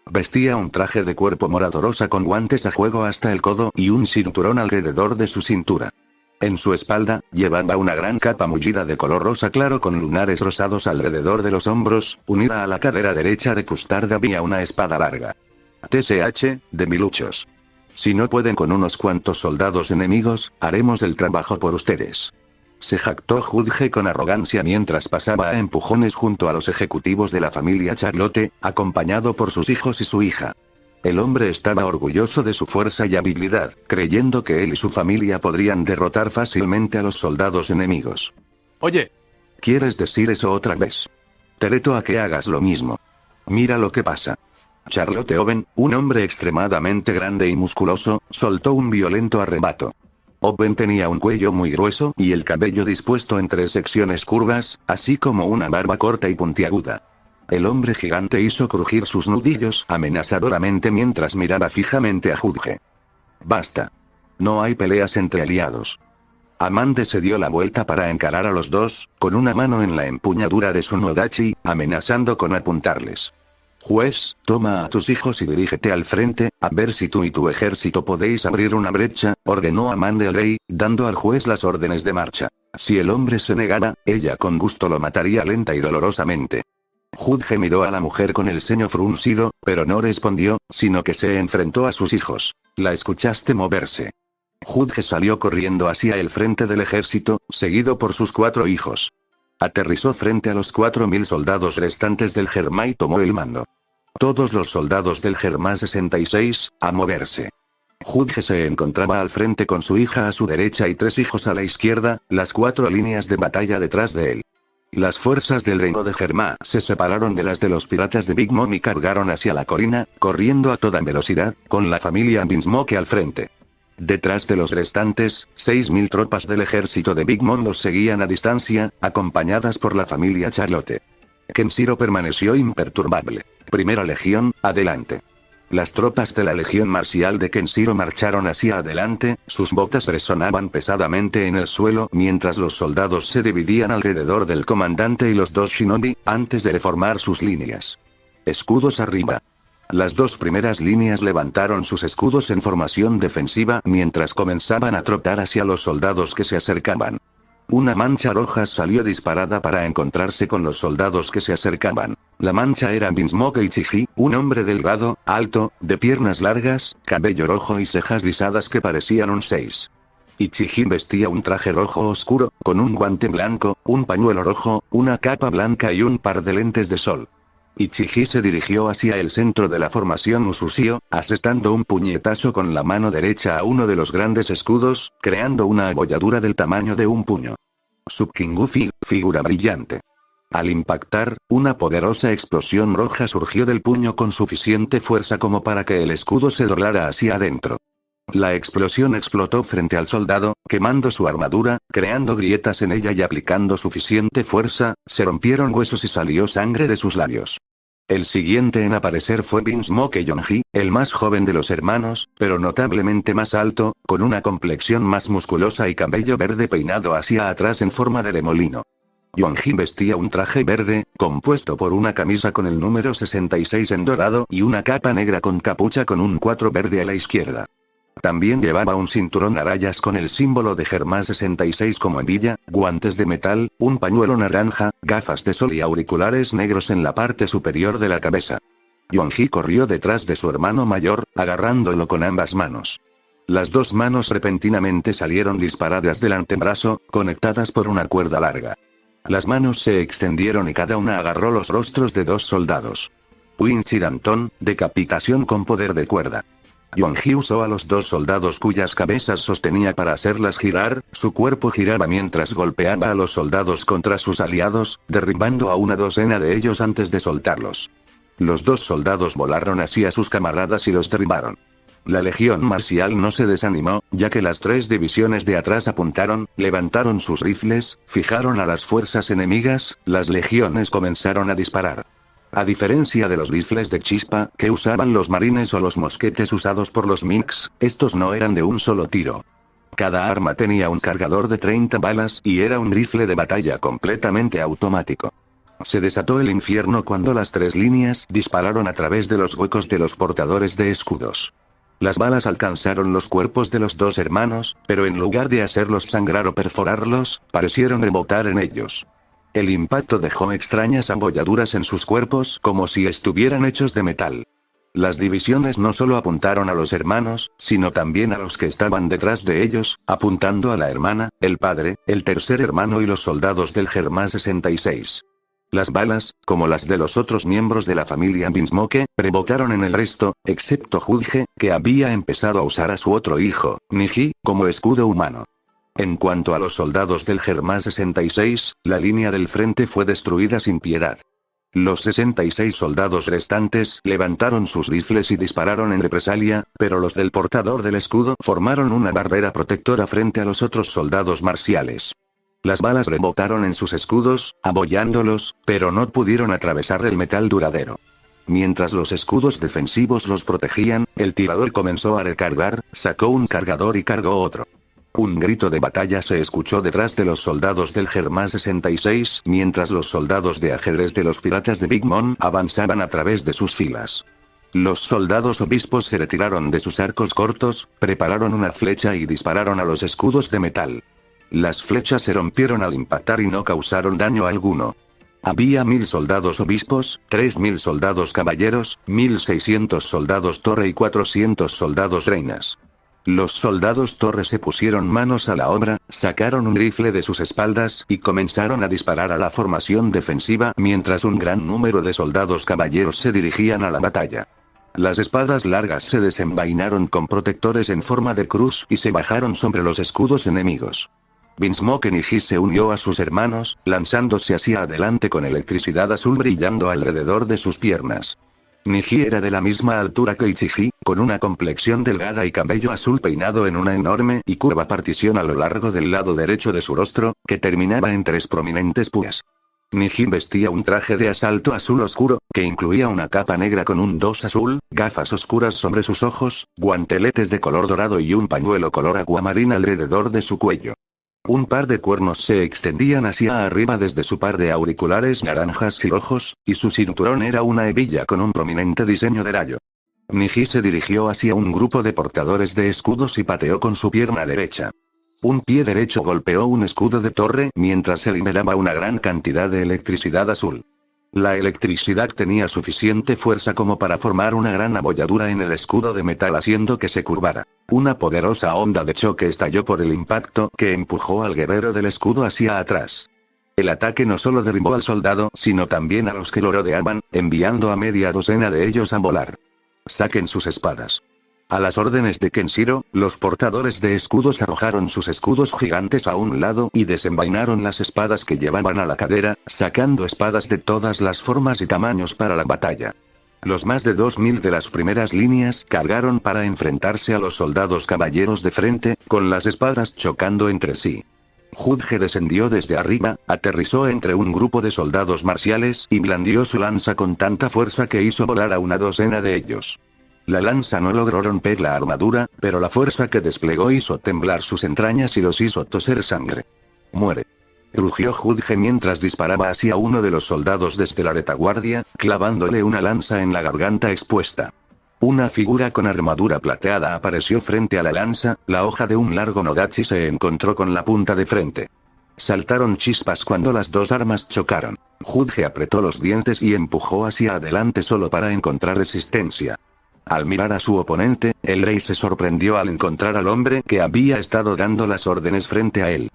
Vestía un traje de cuerpo morado rosa con guantes a juego hasta el codo y un cinturón alrededor de su cintura. En su espalda, llevaba una gran capa mullida de color rosa claro con lunares rosados alrededor de los hombros, unida a la cadera derecha de Custard había una espada larga. TSH, de miluchos. Si no pueden con unos cuantos soldados enemigos, haremos el trabajo por ustedes. Se jactó Judge con arrogancia mientras pasaba a empujones junto a los ejecutivos de la familia Charlotte, acompañado por sus hijos y su hija. El hombre estaba orgulloso de su fuerza y habilidad, creyendo que él y su familia podrían derrotar fácilmente a los soldados enemigos. Oye, ¿quieres decir eso otra vez? Te reto a que hagas lo mismo. Mira lo que pasa. Charlotte Owen, un hombre extremadamente grande y musculoso, soltó un violento arrebato. Owen tenía un cuello muy grueso y el cabello dispuesto en 3 secciones curvas, así como una barba corta y puntiaguda. El hombre gigante hizo crujir sus nudillos amenazadoramente mientras miraba fijamente a Judge. Basta. No hay peleas entre aliados. Amande se dio la vuelta para encarar a los dos, con una mano en la empuñadura de su nodachi, amenazando con apuntarles. Juez, toma a tus hijos y dirígete al frente, a ver si tú y tu ejército podéis abrir una brecha, ordenó Amande al rey, dando al juez las órdenes de marcha. Si el hombre se negara, ella con gusto lo mataría lenta y dolorosamente. Judge miró a la mujer con el ceño fruncido, pero no respondió, sino que se enfrentó a sus hijos. La escuchaste moverse. Judge salió corriendo hacia el frente del ejército, seguido por sus 4 hijos. Aterrizó frente a los 4000 soldados restantes del Germa y tomó el mando. Todos los soldados del Germa 66, a moverse. Judge se encontraba al frente con su hija a su derecha y 3 hijos a la izquierda, las 4 líneas de batalla detrás de él. Las fuerzas del reino de Germa se separaron de las de los piratas de Big Mom y cargaron hacia la colina, corriendo a toda velocidad, con la familia Binsmoke al frente. Detrás de los restantes, 6000 tropas del ejército de Big Mom los seguían a distancia, acompañadas por la familia Charlotte. Kenshiro permaneció imperturbable. Primera Legión, adelante. Las tropas de la Legión Marcial de Kenshiro marcharon hacia adelante, sus botas resonaban pesadamente en el suelo mientras los soldados se dividían alrededor del comandante y los 2 shinobi, antes de reformar sus líneas. Escudos arriba. Las 2 primeras líneas levantaron sus escudos en formación defensiva mientras comenzaban a trotar hacia los soldados que se acercaban. Una mancha roja salió disparada para encontrarse con los soldados que se acercaban. La mancha era Binsmoke Ichiji, un hombre delgado, alto, de piernas largas, cabello rojo y cejas rizadas que parecían un 6. Ichiji vestía un traje rojo oscuro, con un guante blanco, un pañuelo rojo, una capa blanca y un par de lentes de sol. Ichiji se dirigió hacia el centro de la formación Usushio, asestando un puñetazo con la mano derecha a uno de los grandes escudos, creando una abolladura del tamaño de un puño. Subkingufi, figura brillante. Al impactar, una poderosa explosión roja surgió del puño con suficiente fuerza como para que el escudo se doblara hacia adentro. La explosión explotó frente al soldado, quemando su armadura, creando grietas en ella y aplicando suficiente fuerza, se rompieron huesos y salió sangre de sus labios. El siguiente en aparecer fue Binsmoke Yonji, el más joven de los hermanos, pero notablemente más alto, con una complexión más musculosa y cabello verde peinado hacia atrás en forma de remolino. Yonji vestía un traje verde, compuesto por una camisa con el número 66 en dorado y una capa negra con capucha con un 4 verde a la izquierda. También llevaba un cinturón a rayas con el símbolo de Germa 66 como hebilla, guantes de metal, un pañuelo naranja, gafas de sol y auriculares negros en la parte superior de la cabeza. Yonji corrió detrás de su hermano mayor, agarrándolo con ambas manos. Las 2 manos repentinamente salieron disparadas del antebrazo, conectadas por una cuerda larga. Las manos se extendieron y cada una agarró los rostros de 2 soldados. Winchi Danton, decapitación con poder de cuerda. Yonji usó a los dos soldados cuyas cabezas sostenía para hacerlas girar, su cuerpo giraba mientras golpeaba a los soldados contra sus aliados, derribando a una docena de ellos antes de soltarlos. Los dos soldados volaron hacia sus camaradas y los derribaron. La legión marcial no se desanimó, ya que las tres divisiones de atrás apuntaron, levantaron sus rifles, fijaron a las fuerzas enemigas, las legiones comenzaron a disparar. A diferencia de los rifles de chispa que usaban los marines o los mosquetes usados por los minks, estos no eran de un solo tiro. Cada arma tenía un cargador de 30 balas y era un rifle de batalla completamente automático. Se desató el infierno cuando las tres líneas dispararon a través de los huecos de los portadores de escudos. Las balas alcanzaron los cuerpos de los dos hermanos, pero en lugar de hacerlos sangrar o perforarlos, parecieron rebotar en ellos. El impacto dejó extrañas abolladuras en sus cuerpos como si estuvieran hechos de metal. Las divisiones no solo apuntaron a los hermanos, sino también a los que estaban detrás de ellos, apuntando a la hermana, el padre, el tercer hermano y los soldados del Germán 66. Las balas, como las de los otros miembros de la familia Binsmoke, rebotaron en el resto, excepto Judge, que había empezado a usar a su otro hijo, Niji, como escudo humano. En cuanto a los soldados del Germán 66, la línea del frente fue destruida sin piedad. Los 66 soldados restantes levantaron sus rifles y dispararon en represalia, pero los del portador del escudo formaron una barrera protectora frente a los otros soldados marciales. Las balas rebotaron en sus escudos, abollándolos, pero no pudieron atravesar el metal duradero. Mientras los escudos defensivos los protegían, el tirador comenzó a recargar, sacó un cargador y cargó otro. Un grito de batalla se escuchó detrás de los soldados del Germán 66, mientras los soldados de ajedrez de los piratas de Big Mom avanzaban a través de sus filas. Los soldados obispos se retiraron de sus arcos cortos, prepararon una flecha y dispararon a los escudos de metal. Las flechas se rompieron al impactar y no causaron daño alguno. Había 1000 soldados obispos, 3000 soldados caballeros, 1600 soldados torre y 400 soldados reinas. Los soldados torre se pusieron manos a la obra, sacaron un rifle de sus espaldas y comenzaron a disparar a la formación defensiva mientras un gran número de soldados caballeros se dirigían a la batalla. Las espadas largas se desenvainaron con protectores en forma de cruz y se bajaron sobre los escudos enemigos. Binsmoke Niji se unió a sus hermanos, lanzándose hacia adelante con electricidad azul brillando alrededor de sus piernas. Niji era de la misma altura que Ichiji, con una complexión delgada y cabello azul peinado en una enorme y curva partición a lo largo del lado derecho de su rostro, que terminaba en 3 prominentes púas. Niji vestía un traje de asalto azul oscuro, que incluía una capa negra con un dos azul, gafas oscuras sobre sus ojos, guanteletes de color dorado y un pañuelo color aguamarina alrededor de su cuello. Un par de cuernos se extendían hacia arriba desde su par de auriculares naranjas y rojos, y su cinturón era una hebilla con un prominente diseño de rayo. Niji se dirigió hacia un grupo de portadores de escudos y pateó con su pierna derecha. Un pie derecho golpeó un escudo de torre mientras se liberaba una gran cantidad de electricidad azul. La electricidad tenía suficiente fuerza como para formar una gran abolladura en el escudo de metal haciendo que se curvara. Una poderosa onda de choque estalló por el impacto que empujó al guerrero del escudo hacia atrás. El ataque no solo derribó al soldado, sino también a los que lo rodeaban, enviando a media docena de ellos a volar. Saquen sus espadas. A las órdenes de Kenshiro, los portadores de escudos arrojaron sus escudos gigantes a un lado y desenvainaron las espadas que llevaban a la cadera, sacando espadas de todas las formas y tamaños para la batalla. Los más de 2000 de las primeras líneas cargaron para enfrentarse a los soldados caballeros de frente, con las espadas chocando entre sí. Judge descendió desde arriba, aterrizó entre un grupo de soldados marciales y blandió su lanza con tanta fuerza que hizo volar a una docena de ellos. La lanza no logró romper la armadura, pero la fuerza que desplegó hizo temblar sus entrañas y los hizo toser sangre. Muere. Rugió Judge mientras disparaba hacia uno de los soldados desde la retaguardia, clavándole una lanza en la garganta expuesta. Una figura con armadura plateada apareció frente a la lanza, la hoja de un largo nodachi se encontró con la punta de frente. Saltaron chispas cuando las dos armas chocaron. Judge apretó los dientes y empujó hacia adelante solo para encontrar resistencia. Al mirar a su oponente, el rey se sorprendió al encontrar al hombre que había estado dando las órdenes frente a él.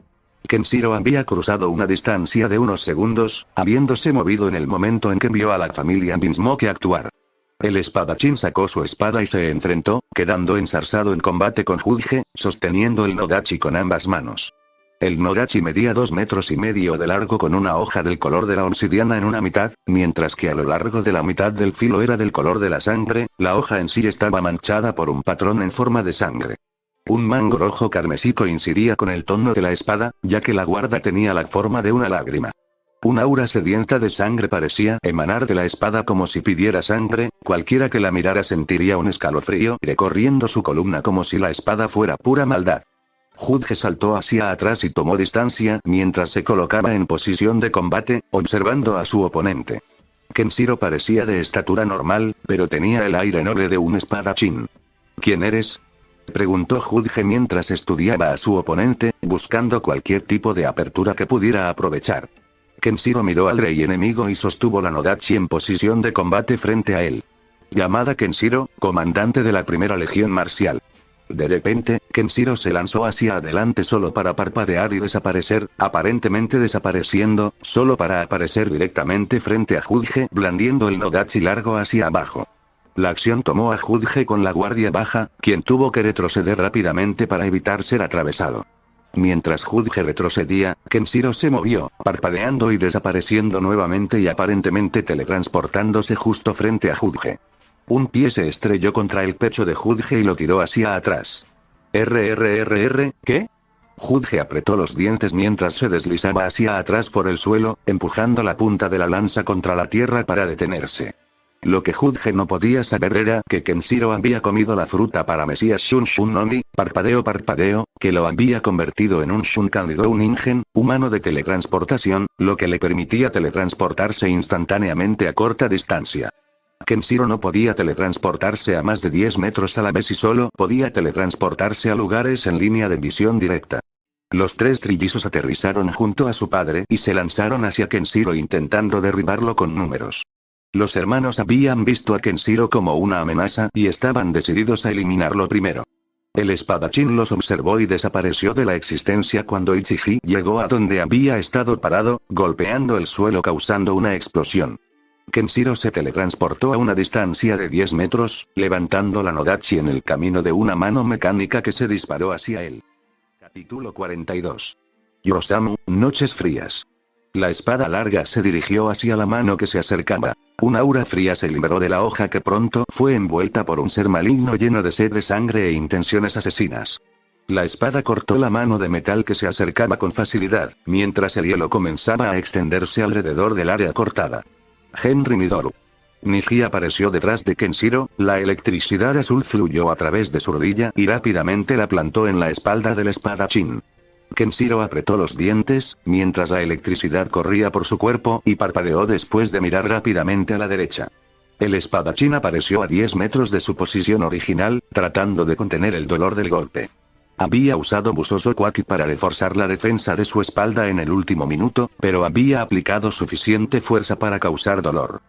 Kenshiro había cruzado una distancia de unos segundos, habiéndose movido en el momento en que vio a la familia Binsmoke actuar. El espadachín sacó su espada y se enfrentó, quedando ensarzado en combate con Judge, sosteniendo el Nodachi con ambas manos. El Nodachi medía 2,5 metros de largo con una hoja del color de la obsidiana en una mitad, mientras que a lo largo de la mitad del filo era del color de la sangre, la hoja en sí estaba manchada por un patrón en forma de sangre. Un mango rojo carmesí coincidía con el tono de la espada, ya que la guarda tenía la forma de una lágrima. Un aura sedienta de sangre parecía emanar de la espada como si pidiera sangre, cualquiera que la mirara sentiría un escalofrío recorriendo su columna como si la espada fuera pura maldad. Judge saltó hacia atrás y tomó distancia mientras se colocaba en posición de combate, observando a su oponente. Kenshiro parecía de estatura normal, pero tenía el aire noble de un espadachín. ¿Quién eres?, preguntó Judge mientras estudiaba a su oponente, buscando cualquier tipo de apertura que pudiera aprovechar. Kenshiro miró al rey enemigo y sostuvo la Nodachi en posición de combate frente a él. Llamada Kenshiro, comandante de la primera legión marcial. De repente, Kenshiro se lanzó hacia adelante solo para parpadear y desaparecer, aparentemente desapareciendo, solo para aparecer directamente frente a Judge blandiendo el Nodachi largo hacia abajo. La acción tomó a Judge con la guardia baja, quien tuvo que retroceder rápidamente para evitar ser atravesado. Mientras Judge retrocedía, Kenshiro se movió, parpadeando y desapareciendo nuevamente y aparentemente teletransportándose justo frente a Judge. Un pie se estrelló contra el pecho de Judge y lo tiró hacia atrás. ¿Qué? Judge apretó los dientes mientras se deslizaba hacia atrás por el suelo, empujando la punta de la lanza contra la tierra para detenerse. Lo que Judge no podía saber era que Kenshiro había comido la fruta para Mesías Shun Shun Oni, parpadeo, que lo había convertido en un Shunkanidou Ningen, humano de teletransportación, lo que le permitía teletransportarse instantáneamente a corta distancia. Kenshiro no podía teletransportarse a más de 10 metros a la vez y solo podía teletransportarse a lugares en línea de visión directa. Los tres trillizos aterrizaron junto a su padre y se lanzaron hacia Kenshiro intentando derribarlo con números. Los hermanos habían visto a Kenshiro como una amenaza y estaban decididos a eliminarlo primero. El espadachín los observó y desapareció de la existencia cuando Ichiji llegó a donde había estado parado, golpeando el suelo causando una explosión. Kenshiro se teletransportó a una distancia de 10 metros, levantando la Nodachi en el camino de una mano mecánica que se disparó hacia él. Capítulo 42. Yosamu, noches frías. La espada larga se dirigió hacia la mano que se acercaba. Un aura fría se liberó de la hoja que pronto fue envuelta por un ser maligno lleno de sed de sangre e intenciones asesinas. La espada cortó la mano de metal que se acercaba con facilidad, mientras el hielo comenzaba a extenderse alrededor del área cortada. Henry Midoru. Niji apareció detrás de Kenshiro, la electricidad azul fluyó a través de su rodilla y rápidamente la plantó en la espalda del espadachín. Kenshiro apretó los dientes, mientras la electricidad corría por su cuerpo y parpadeó después de mirar rápidamente a la derecha. El espadachín apareció a 10 metros de su posición original, tratando de contener el dolor del golpe. Había usado Mushoku Kwaki para reforzar la defensa de su espalda en el último minuto, pero había aplicado suficiente fuerza para causar dolor.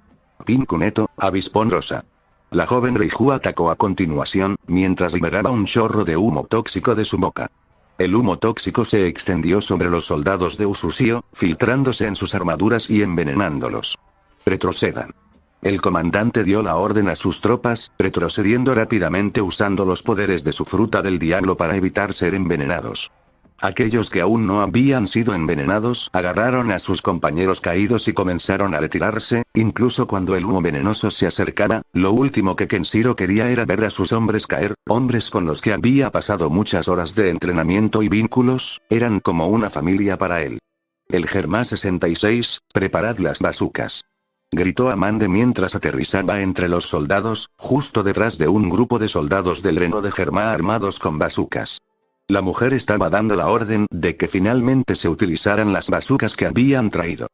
Pinkuneto, avispón rosa. La joven Reiju atacó a continuación, mientras liberaba un chorro de humo tóxico de su boca. El humo tóxico se extendió sobre los soldados de Usushio, filtrándose en sus armaduras y envenenándolos. Retrocedan. El comandante dio la orden a sus tropas, retrocediendo rápidamente usando los poderes de su fruta del diablo para evitar ser envenenados. Aquellos que aún no habían sido envenenados agarraron a sus compañeros caídos y comenzaron a retirarse, incluso cuando el humo venenoso se acercaba, lo último que Kenshiro quería era ver a sus hombres caer, hombres con los que había pasado muchas horas de entrenamiento y vínculos, eran como una familia para él. El Germa 66, preparad las bazucas. Gritó Amande mientras aterrizaba entre los soldados, justo detrás de un grupo de soldados del reno de Germa armados con bazucas. La mujer estaba dando la orden de que finalmente se utilizaran las bazucas que habían traído.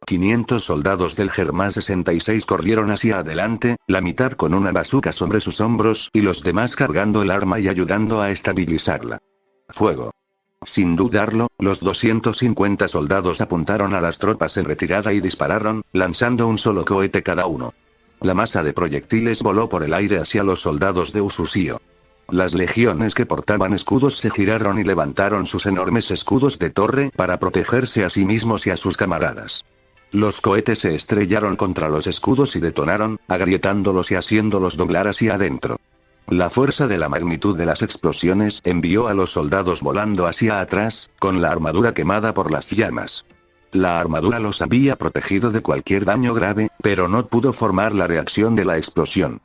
500 soldados del Germa 66 corrieron hacia adelante, la mitad con una bazuca sobre sus hombros y los demás cargando el arma y ayudando a estabilizarla. Fuego. Sin dudarlo, los 250 soldados apuntaron a las tropas en retirada y dispararon, lanzando un solo cohete cada uno. La masa de proyectiles voló por el aire hacia los soldados de Usushio. Las legiones que portaban escudos se giraron y levantaron sus enormes escudos de torre para protegerse a sí mismos y a sus camaradas. Los cohetes se estrellaron contra los escudos y detonaron, agrietándolos y haciéndolos doblar hacia adentro. La fuerza de la magnitud de las explosiones envió a los soldados volando hacia atrás, con la armadura quemada por las llamas. La armadura los había protegido de cualquier daño grave, pero no pudo formar la reacción de la explosión.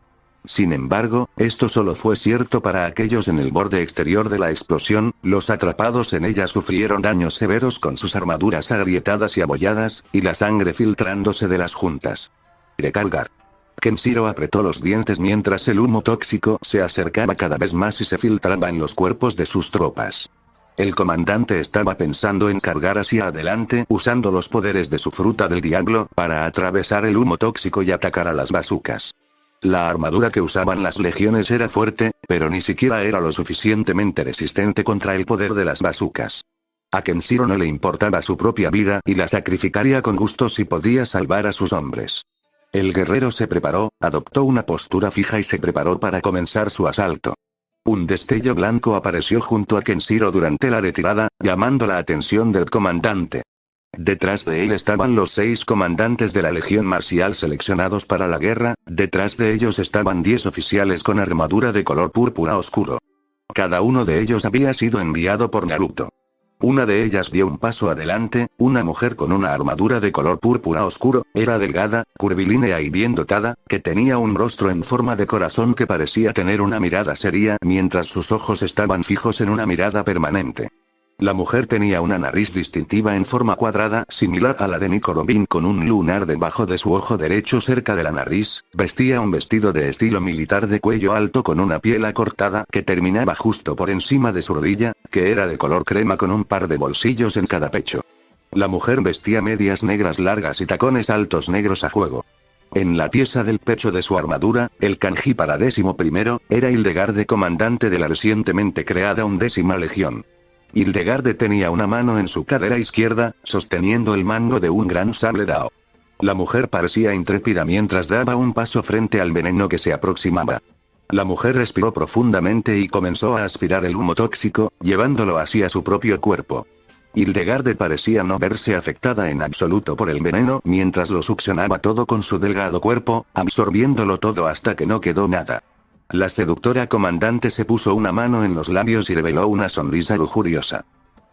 Sin embargo, esto solo fue cierto para aquellos en el borde exterior de la explosión. Los atrapados en ella sufrieron daños severos con sus armaduras agrietadas y abolladas, y la sangre filtrándose de las juntas. Recargar. Kenshiro apretó los dientes mientras el humo tóxico se acercaba cada vez más y se filtraba en los cuerpos de sus tropas. El comandante estaba pensando en cargar hacia adelante usando los poderes de su fruta del diablo para atravesar el humo tóxico y atacar a las bazucas. La armadura que usaban las legiones era fuerte, pero ni siquiera era lo suficientemente resistente contra el poder de las bazucas. A Kenshiro no le importaba su propia vida y la sacrificaría con gusto si podía salvar a sus hombres. El guerrero se preparó, adoptó una postura fija y se preparó para comenzar su asalto. Un destello blanco apareció junto a Kenshiro durante la retirada, llamando la atención del comandante. Detrás de él estaban los 6 comandantes de la Legión Marcial seleccionados para la guerra, detrás de ellos estaban 10 oficiales con armadura de color púrpura oscuro. Cada uno de ellos había sido enviado por Naruto. Una de ellas dio un paso adelante, una mujer con una armadura de color púrpura oscuro, era delgada, curvilínea y bien dotada, que tenía un rostro en forma de corazón que parecía tener una mirada seria mientras sus ojos estaban fijos en una mirada permanente. La mujer tenía una nariz distintiva en forma cuadrada, similar a la de Nico Robin con un lunar debajo de su ojo derecho cerca de la nariz, vestía un vestido de estilo militar de cuello alto con una piel acortada que terminaba justo por encima de su rodilla, que era de color crema con un par de bolsillos en cada pecho. La mujer vestía medias negras largas y tacones altos negros a juego. En la pieza del pecho de su armadura, el kanji para 11º, era Hildegarde, comandante de la recientemente creada 11ª Legión. Hildegarde tenía una mano en su cadera izquierda, sosteniendo el mango de un gran sable Dao. La mujer parecía intrépida mientras daba un paso frente al veneno que se aproximaba. La mujer respiró profundamente y comenzó a aspirar el humo tóxico, llevándolo hacia su propio cuerpo. Hildegarde parecía no verse afectada en absoluto por el veneno mientras lo succionaba todo con su delgado cuerpo, absorbiéndolo todo hasta que no quedó nada. La seductora comandante se puso una mano en los labios y reveló una sonrisa lujuriosa.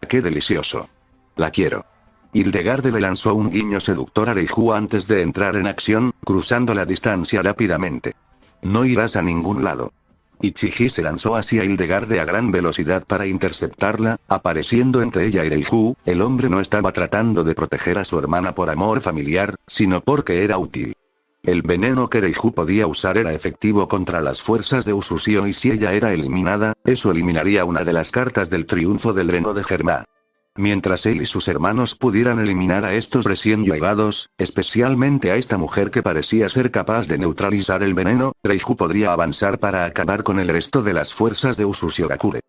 ¡Qué delicioso! La quiero. Hildegarde le lanzó un guiño seductor a Reiju antes de entrar en acción, cruzando la distancia rápidamente. No irás a ningún lado. Ichiji se lanzó hacia Hildegarde a gran velocidad para interceptarla, apareciendo entre ella y Reiju. El hombre no estaba tratando de proteger a su hermana por amor familiar, sino porque era útil. El veneno que Reiju podía usar era efectivo contra las fuerzas de Usushio y si ella era eliminada, eso eliminaría una de las cartas del triunfo del reino de Germa. Mientras él y sus hermanos pudieran eliminar a estos recién llegados, especialmente a esta mujer que parecía ser capaz de neutralizar el veneno, Reiju podría avanzar para acabar con el resto de las fuerzas de Usushio Gakure.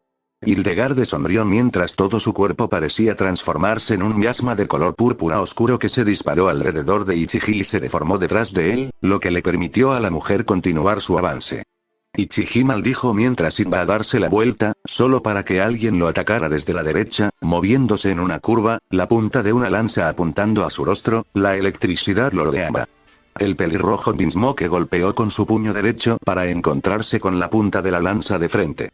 Hildegarde sonrió mientras todo su cuerpo parecía transformarse en un miasma de color púrpura oscuro que se disparó alrededor de Ichiji y se deformó detrás de él, lo que le permitió a la mujer continuar su avance. Ichiji maldijo mientras iba a darse la vuelta, solo para que alguien lo atacara desde la derecha, moviéndose en una curva, la punta de una lanza apuntando a su rostro, la electricidad lo rodeaba. El pelirrojo mismo que golpeó con su puño derecho para encontrarse con la punta de la lanza de frente.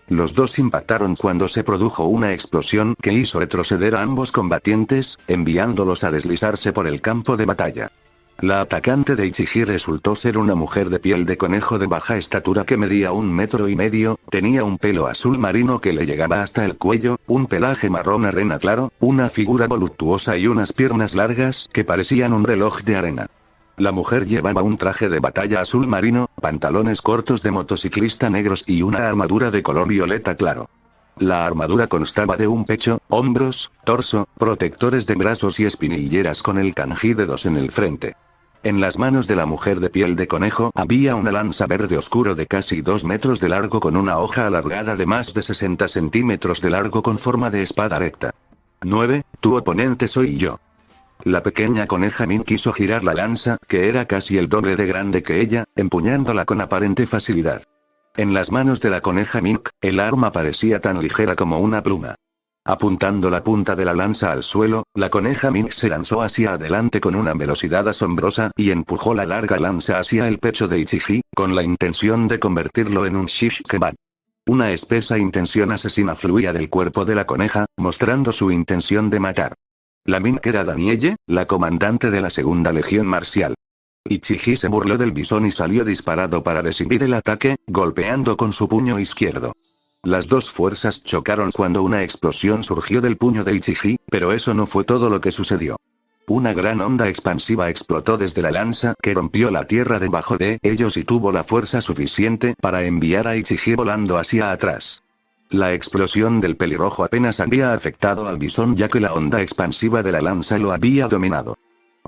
Los dos impactaron cuando se produjo una explosión que hizo retroceder a ambos combatientes, enviándolos a deslizarse por el campo de batalla. La atacante de Ichiji resultó ser una mujer de piel de conejo de baja estatura que medía 1,5 metros, tenía un pelo azul marino que le llegaba hasta el cuello, un pelaje marrón arena claro, una figura voluptuosa y unas piernas largas que parecían un reloj de arena. La mujer llevaba un traje de batalla azul marino, pantalones cortos de motociclista negros y una armadura de color violeta claro. La armadura constaba de un pecho, hombros, torso, protectores de brazos y espinilleras con el kanji de 2 en el frente. En las manos de la mujer de piel de conejo había una lanza verde oscuro de casi 2 metros de largo con una hoja alargada de más de 60 centímetros de largo con forma de espada recta. 9. Tu oponente soy yo. La pequeña coneja Min quiso girar la lanza, que era casi el doble de grande que ella, empuñándola con aparente facilidad. En las manos de la coneja Mink, el arma parecía tan ligera como una pluma. Apuntando la punta de la lanza al suelo, la coneja Mink se lanzó hacia adelante con una velocidad asombrosa y empujó la larga lanza hacia el pecho de Ichiji, con la intención de convertirlo en un shish kebab. Una espesa intención asesina fluía del cuerpo de la coneja, mostrando su intención de matar. La Mink era Danielle, la comandante de la segunda legión marcial. Ichiji se burló del bisón y salió disparado para recibir el ataque, golpeando con su puño izquierdo. Las dos fuerzas chocaron cuando una explosión surgió del puño de Ichiji, pero eso no fue todo lo que sucedió. Una gran onda expansiva explotó desde la lanza que rompió la tierra debajo de ellos y tuvo la fuerza suficiente para enviar a Ichiji volando hacia atrás. La explosión del pelirrojo apenas había afectado al bisón ya que la onda expansiva de la lanza lo había dominado.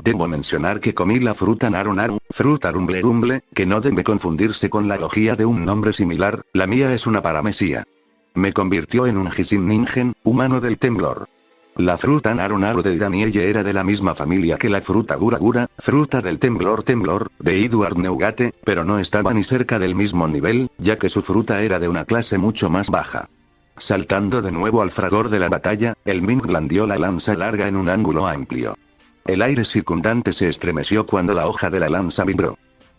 Debo mencionar que comí la fruta Naru Naru, fruta Rumble Rumble, que no debe confundirse con la logía de un nombre similar, la mía es una paramesía. Me convirtió en un Hisin Ningen, humano del temblor. La fruta Naru Naru de Danielle era de la misma familia que la fruta Gura Gura, fruta del temblor de Edward Neugate, pero no estaba ni cerca del mismo nivel, ya que su fruta era de una clase mucho más baja. Saltando de nuevo al fragor de la batalla, el Mink blandió la lanza larga en un ángulo amplio. El aire circundante se estremeció cuando la hoja de la lanza vibró.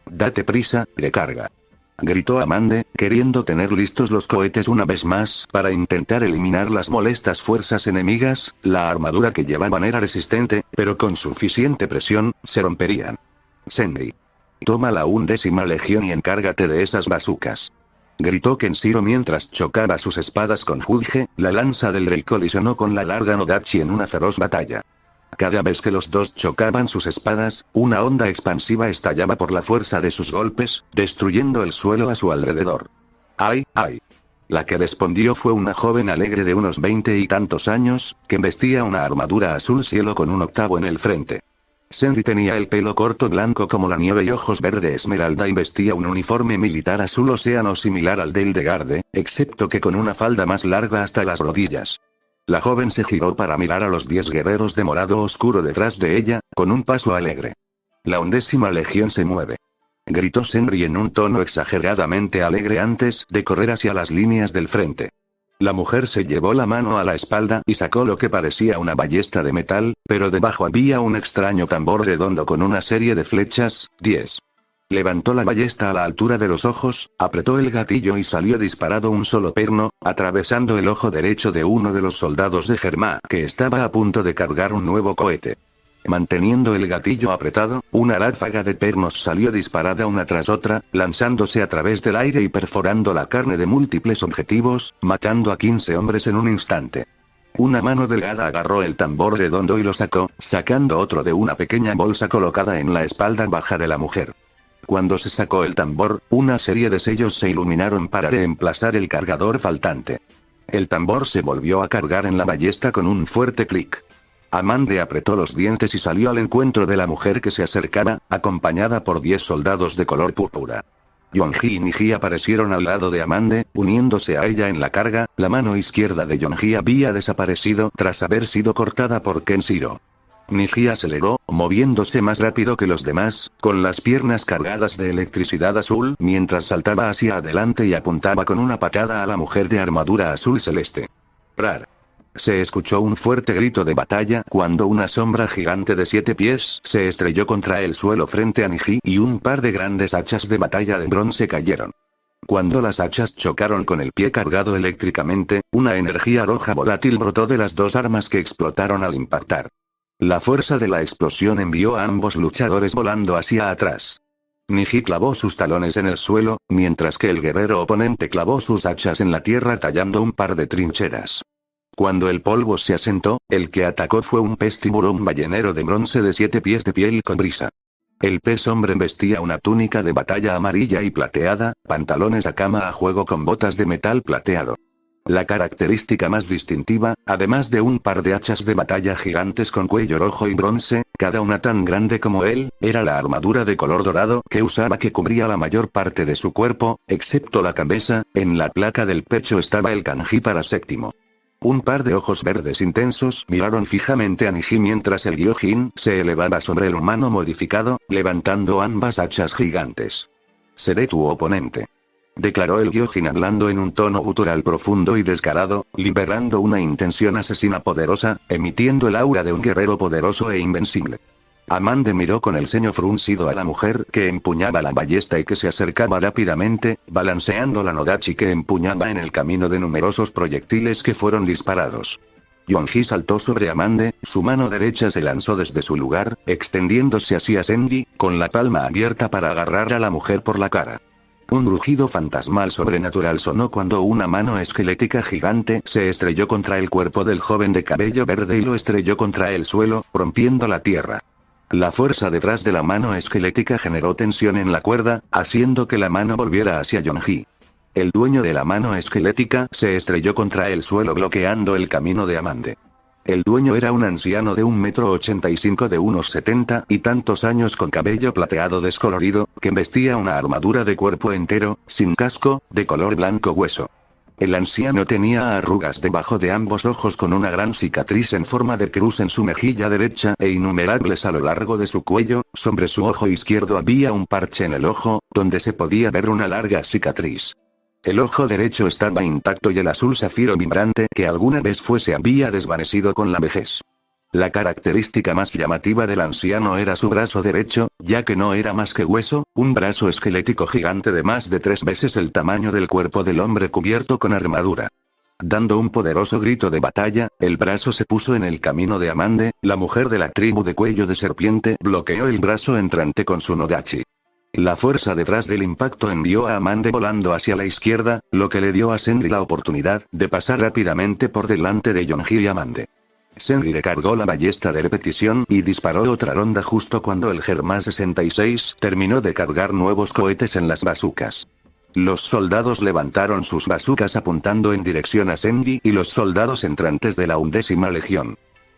«Date prisa, recarga», gritó Amande, queriendo tener listos los cohetes una vez más para intentar eliminar las molestas fuerzas enemigas. La armadura que llevaban era resistente, pero con suficiente presión, se romperían. «Senri, toma la 11ª legión y encárgate de esas bazucas», gritó Kenshiro mientras chocaba sus espadas con Julge. La lanza del rey colisionó con la larga Nodachi en una feroz batalla. Cada vez que los dos chocaban sus espadas, una onda expansiva estallaba por la fuerza de sus golpes, destruyendo el suelo a su alrededor. ¡Ay, ay! La que respondió fue una joven alegre de unos 20 y tantos años, que vestía una armadura azul cielo con un octavo en el frente. Senri tenía el pelo corto blanco como la nieve y ojos verde esmeralda y vestía un uniforme militar azul océano similar al del de Garde, excepto que con una falda más larga hasta las rodillas. La joven se giró para mirar a los 10 guerreros de morado oscuro detrás de ella, con un paso alegre. «La 11ª legión se mueve», gritó Senri en un tono exageradamente alegre antes de correr hacia las líneas del frente. La mujer se llevó la mano a la espalda y sacó lo que parecía una ballesta de metal, pero debajo había un extraño tambor redondo con una serie de flechas, 10. Levantó la ballesta a la altura de los ojos, apretó el gatillo y salió disparado un solo perno, atravesando el ojo derecho de uno de los soldados de Germá que estaba a punto de cargar un nuevo cohete. Manteniendo el gatillo apretado, una ráfaga de pernos salió disparada una tras otra, lanzándose a través del aire y perforando la carne de múltiples objetivos, matando a 15 hombres en un instante. Una mano delgada agarró el tambor redondo y lo sacó, sacando otro de una pequeña bolsa colocada en la espalda baja de la mujer. Cuando se sacó el tambor, una serie de sellos se iluminaron para reemplazar el cargador faltante. El tambor se volvió a cargar en la ballesta con un fuerte clic. Amande apretó los dientes y salió al encuentro de la mujer que se acercaba, acompañada por 10 soldados de color púrpura. Yonji y Niji aparecieron al lado de Amande, uniéndose a ella en la carga. La mano izquierda de Yonji había desaparecido tras haber sido cortada por Kenshiro. Niji aceleró, moviéndose más rápido que los demás, con las piernas cargadas de electricidad azul, mientras saltaba hacia adelante y apuntaba con una patada a la mujer de armadura azul celeste. ¡Rar! Se escuchó un fuerte grito de batalla cuando una sombra gigante de 7 pies se estrelló contra el suelo frente a Niji y un par de grandes hachas de batalla de bronce cayeron. Cuando las hachas chocaron con el pie cargado eléctricamente, una energía roja volátil brotó de las dos armas que explotaron al impactar. La fuerza de la explosión envió a ambos luchadores volando hacia atrás. Niji clavó sus talones en el suelo, mientras que el guerrero oponente clavó sus hachas en la tierra tallando un par de trincheras. Cuando el polvo se asentó, el que atacó fue un pez tiburón ballenero de bronce de 7 pies de piel con brisa. El pez hombre vestía una túnica de batalla amarilla y plateada, pantalones a cama a juego con botas de metal plateado. La característica más distintiva, además de un par de hachas de batalla gigantes con cuello rojo y bronce, cada una tan grande como él, era la armadura de color dorado que usaba que cubría la mayor parte de su cuerpo, excepto la cabeza. En la placa del pecho estaba el kanji para séptimo. Un par de ojos verdes intensos miraron fijamente a Niji mientras el Gyojin se elevaba sobre el humano modificado, levantando ambas hachas gigantes. «Seré tu oponente», declaró el Gyojin hablando en un tono gutural profundo y descarado, liberando una intención asesina poderosa, emitiendo el aura de un guerrero poderoso e invencible. Amande miró con el ceño fruncido a la mujer que empuñaba la ballesta y que se acercaba rápidamente, balanceando la Nodachi que empuñaba en el camino de numerosos proyectiles que fueron disparados. Yonji saltó sobre Amande, su mano derecha se lanzó desde su lugar, extendiéndose hacia Senri, con la palma abierta para agarrar a la mujer por la cara. Un rugido fantasmal sobrenatural sonó cuando una mano esquelética gigante se estrelló contra el cuerpo del joven de cabello verde y lo estrelló contra el suelo, rompiendo la tierra. La fuerza detrás de la mano esquelética generó tensión en la cuerda, haciendo que la mano volviera hacia Yonji. El dueño de la mano esquelética se estrelló contra el suelo bloqueando el camino de Amande. El dueño era un anciano de 1,85 m de unos 70 y tantos años con cabello plateado descolorido, que vestía una armadura de cuerpo entero, sin casco, de color blanco hueso. El anciano tenía arrugas debajo de ambos ojos con una gran cicatriz en forma de cruz en su mejilla derecha e innumerables a lo largo de su cuello. Sobre su ojo izquierdo había un parche en el ojo, donde se podía ver una larga cicatriz. El ojo derecho estaba intacto y el azul zafiro vibrante que alguna vez fue se había desvanecido con la vejez. La característica más llamativa del anciano era su brazo derecho, ya que no era más que hueso, un brazo esquelético gigante de más de 3 veces el tamaño del cuerpo del hombre cubierto con armadura. Dando un poderoso grito de batalla, el brazo se puso en el camino de Amande, la mujer de la tribu de cuello de serpiente bloqueó el brazo entrante con su Nodachi. La fuerza detrás del impacto envió a Amande volando hacia la izquierda, lo que le dio a Senri la oportunidad de pasar rápidamente por delante de Yonji y Amande. Senri recargó la ballesta de repetición y disparó otra ronda justo cuando el Germa 66 terminó de cargar nuevos cohetes en las bazucas. Los soldados levantaron sus bazucas apuntando en dirección a Senri y los soldados entrantes de la 11ª Legión.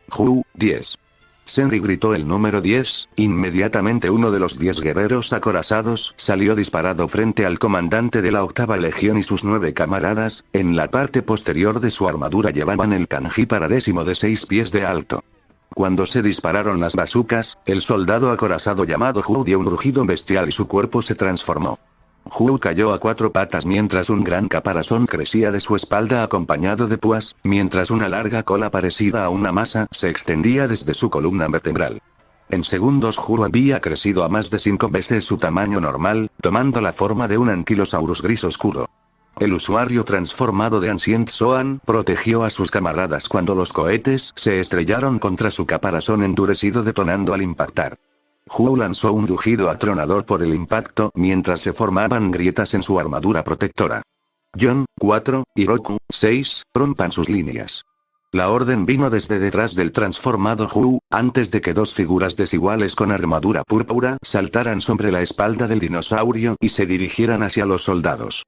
Ju, 10. Senri gritó el número 10, inmediatamente uno de los 10 guerreros acorazados salió disparado frente al comandante de la 8ª Legión y sus 9 camaradas. En la parte posterior de su armadura llevaban el kanji paradésimo de 6 pies de alto. Cuando se dispararon las bazucas, el soldado acorazado llamado Hu dio un rugido bestial y su cuerpo se transformó. Hu cayó a 4 patas mientras un gran caparazón crecía de su espalda acompañado de púas, mientras una larga cola parecida a una masa se extendía desde su columna vertebral. En segundos Hu había crecido a más de 5 veces su tamaño normal, tomando la forma de un anquilosaurus gris oscuro. El usuario transformado de Ancient Zoan protegió a sus camaradas cuando los cohetes se estrellaron contra su caparazón endurecido detonando al impactar. Hu lanzó un rugido atronador por el impacto mientras se formaban grietas en su armadura protectora. John, 4, y Roku, 6, rompan sus líneas. La orden vino desde detrás del transformado Hu, antes de que 2 figuras desiguales con armadura púrpura saltaran sobre la espalda del dinosaurio y se dirigieran hacia los soldados.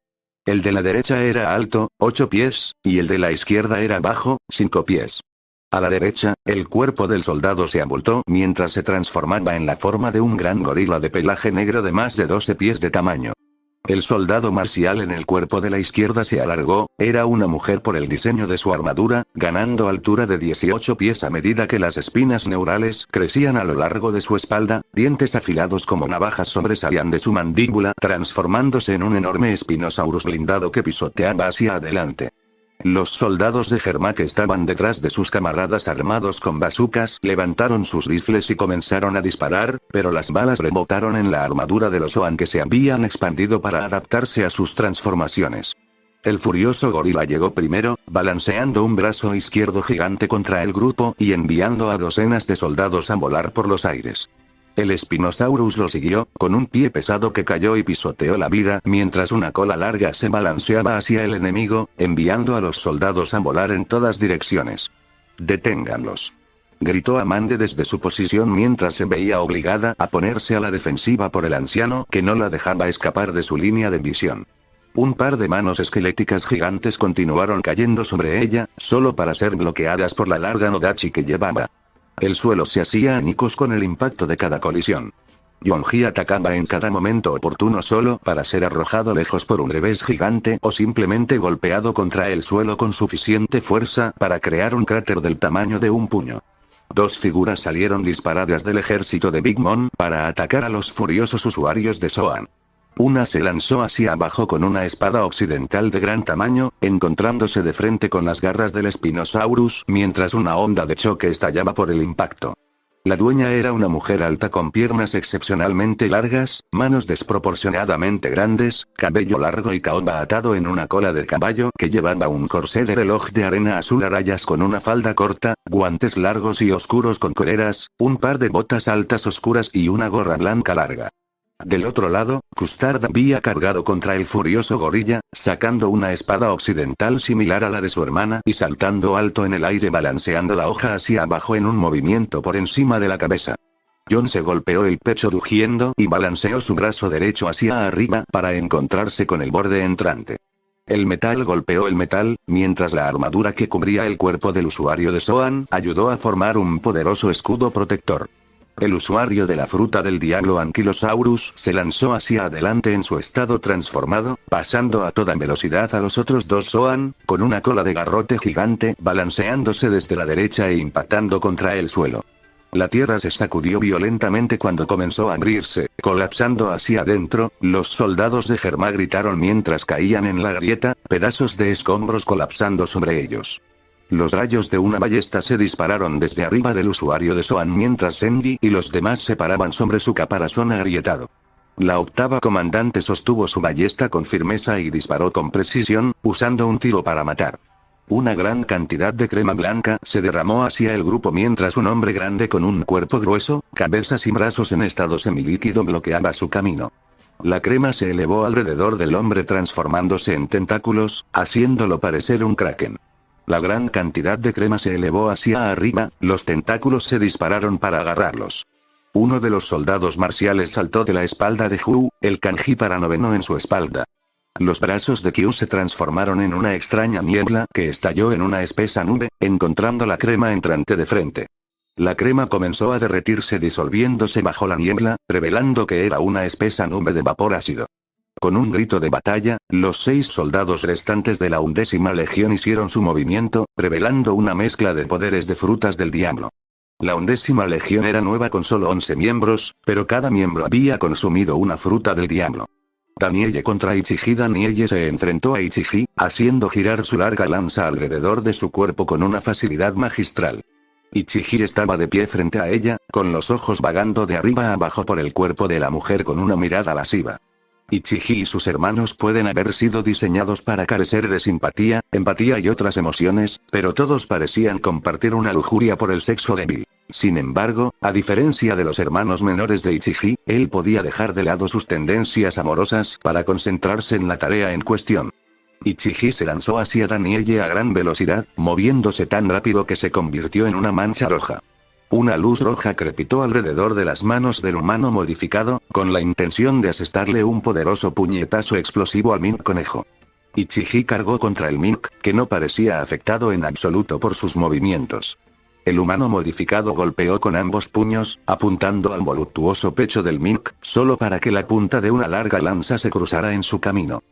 El de la derecha era alto, 8 pies, y el de la izquierda era bajo, 5 pies. A la derecha, el cuerpo del soldado se abultó mientras se transformaba en la forma de un gran gorila de pelaje negro de más de 12 pies de tamaño. El soldado marcial en el cuerpo de la izquierda se alargó, era una mujer por el diseño de su armadura, ganando altura de 18 pies a medida que las espinas neurales crecían a lo largo de su espalda, dientes afilados como navajas sobresalían de su mandíbula, transformándose en un enorme espinosaurus blindado que pisoteaba hacia adelante. Los soldados de Germa que estaban detrás de sus camaradas armados con bazucas levantaron sus rifles y comenzaron a disparar, pero las balas rebotaron en la armadura de los Zoan que se habían expandido para adaptarse a sus transformaciones. El furioso gorila llegó primero, balanceando un brazo izquierdo gigante contra el grupo y enviando a docenas de soldados a volar por los aires. El Spinosaurus lo siguió, con un pie pesado que cayó y pisoteó la vida mientras una cola larga se balanceaba hacia el enemigo, enviando a los soldados a volar en todas direcciones. «Deténganlos», gritó Amande desde su posición mientras se veía obligada a ponerse a la defensiva por el anciano que no la dejaba escapar de su línea de visión. Un par de manos esqueléticas gigantes continuaron cayendo sobre ella, solo para ser bloqueadas por la larga Nodachi que llevaba. El suelo se hacía añicos con el impacto de cada colisión. Yonji atacaba en cada momento oportuno solo para ser arrojado lejos por un revés gigante o simplemente golpeado contra el suelo con suficiente fuerza para crear un cráter del tamaño de un puño. 2 figuras salieron disparadas del ejército de Big Mom para atacar a los furiosos usuarios de Zoan. Una se lanzó hacia abajo con una espada occidental de gran tamaño, encontrándose de frente con las garras del Spinosaurus, mientras una onda de choque estallaba por el impacto. La dueña era una mujer alta con piernas excepcionalmente largas, manos desproporcionadamente grandes, cabello largo y caoba atado en una cola de caballo que llevaba un corsé de reloj de arena azul a rayas con una falda corta, guantes largos y oscuros con coleras, un par de botas altas oscuras y una gorra blanca larga. Del otro lado, Custard había cargado contra el furioso gorila, sacando una espada occidental similar a la de su hermana y saltando alto en el aire balanceando la hoja hacia abajo en un movimiento por encima de la cabeza. John se golpeó el pecho rugiendo y balanceó su brazo derecho hacia arriba para encontrarse con el borde entrante. El metal golpeó el metal, mientras la armadura que cubría el cuerpo del usuario de Zoan ayudó a formar un poderoso escudo protector. El usuario de la fruta del diablo Ankylosaurus se lanzó hacia adelante en su estado transformado, pasando a toda velocidad a los otros dos Zoan, con una cola de garrote gigante balanceándose desde la derecha e impactando contra el suelo. La tierra se sacudió violentamente cuando comenzó a abrirse, colapsando hacia adentro. Los soldados de Germa gritaron mientras caían en la grieta, pedazos de escombros colapsando sobre ellos. Los rayos de una ballesta se dispararon desde arriba del usuario de Zoan mientras Senji y los demás se paraban sobre su caparazón agrietado. La octava comandante sostuvo su ballesta con firmeza y disparó con precisión, usando un tiro para matar. Una gran cantidad de crema blanca se derramó hacia el grupo mientras un hombre grande con un cuerpo grueso, cabezas y brazos en estado semilíquido bloqueaba su camino. La crema se elevó alrededor del hombre transformándose en tentáculos, haciéndolo parecer un kraken. La gran cantidad de crema se elevó hacia arriba, los tentáculos se dispararon para agarrarlos. Uno de los soldados marciales saltó de la espalda de Hu, el kanji para noveno en su espalda. Los brazos de Kyu se transformaron en una extraña niebla que estalló en una espesa nube, encontrando la crema entrante de frente. La crema comenzó a derretirse disolviéndose bajo la niebla, revelando que era una espesa nube de vapor ácido. Con un grito de batalla, los 6 soldados restantes de la 11ª Legión hicieron su movimiento, revelando una mezcla de poderes de frutas del diablo. La 11ª Legión era nueva con solo 11 miembros, pero cada miembro había consumido una fruta del diablo. Danielle contra Ichiji. Danielle se enfrentó a Ichiji, haciendo girar su larga lanza alrededor de su cuerpo con una facilidad magistral. Ichiji estaba de pie frente a ella, con los ojos vagando de arriba a abajo por el cuerpo de la mujer con una mirada lasciva. Ichiji y sus hermanos pueden haber sido diseñados para carecer de simpatía, empatía y otras emociones, pero todos parecían compartir una lujuria por el sexo débil. Sin embargo, a diferencia de los hermanos menores de Ichiji, él podía dejar de lado sus tendencias amorosas para concentrarse en la tarea en cuestión. Ichiji se lanzó hacia Danielle a gran velocidad, moviéndose tan rápido que se convirtió en una mancha roja. Una luz roja crepitó alrededor de las manos del humano modificado, con la intención de asestarle un poderoso puñetazo explosivo al Mink conejo. Ichiji cargó contra el Mink, que no parecía afectado en absoluto por sus movimientos. El humano modificado golpeó con ambos puños, apuntando al voluptuoso pecho del Mink, solo para que la punta de una larga lanza se cruzara en su camino.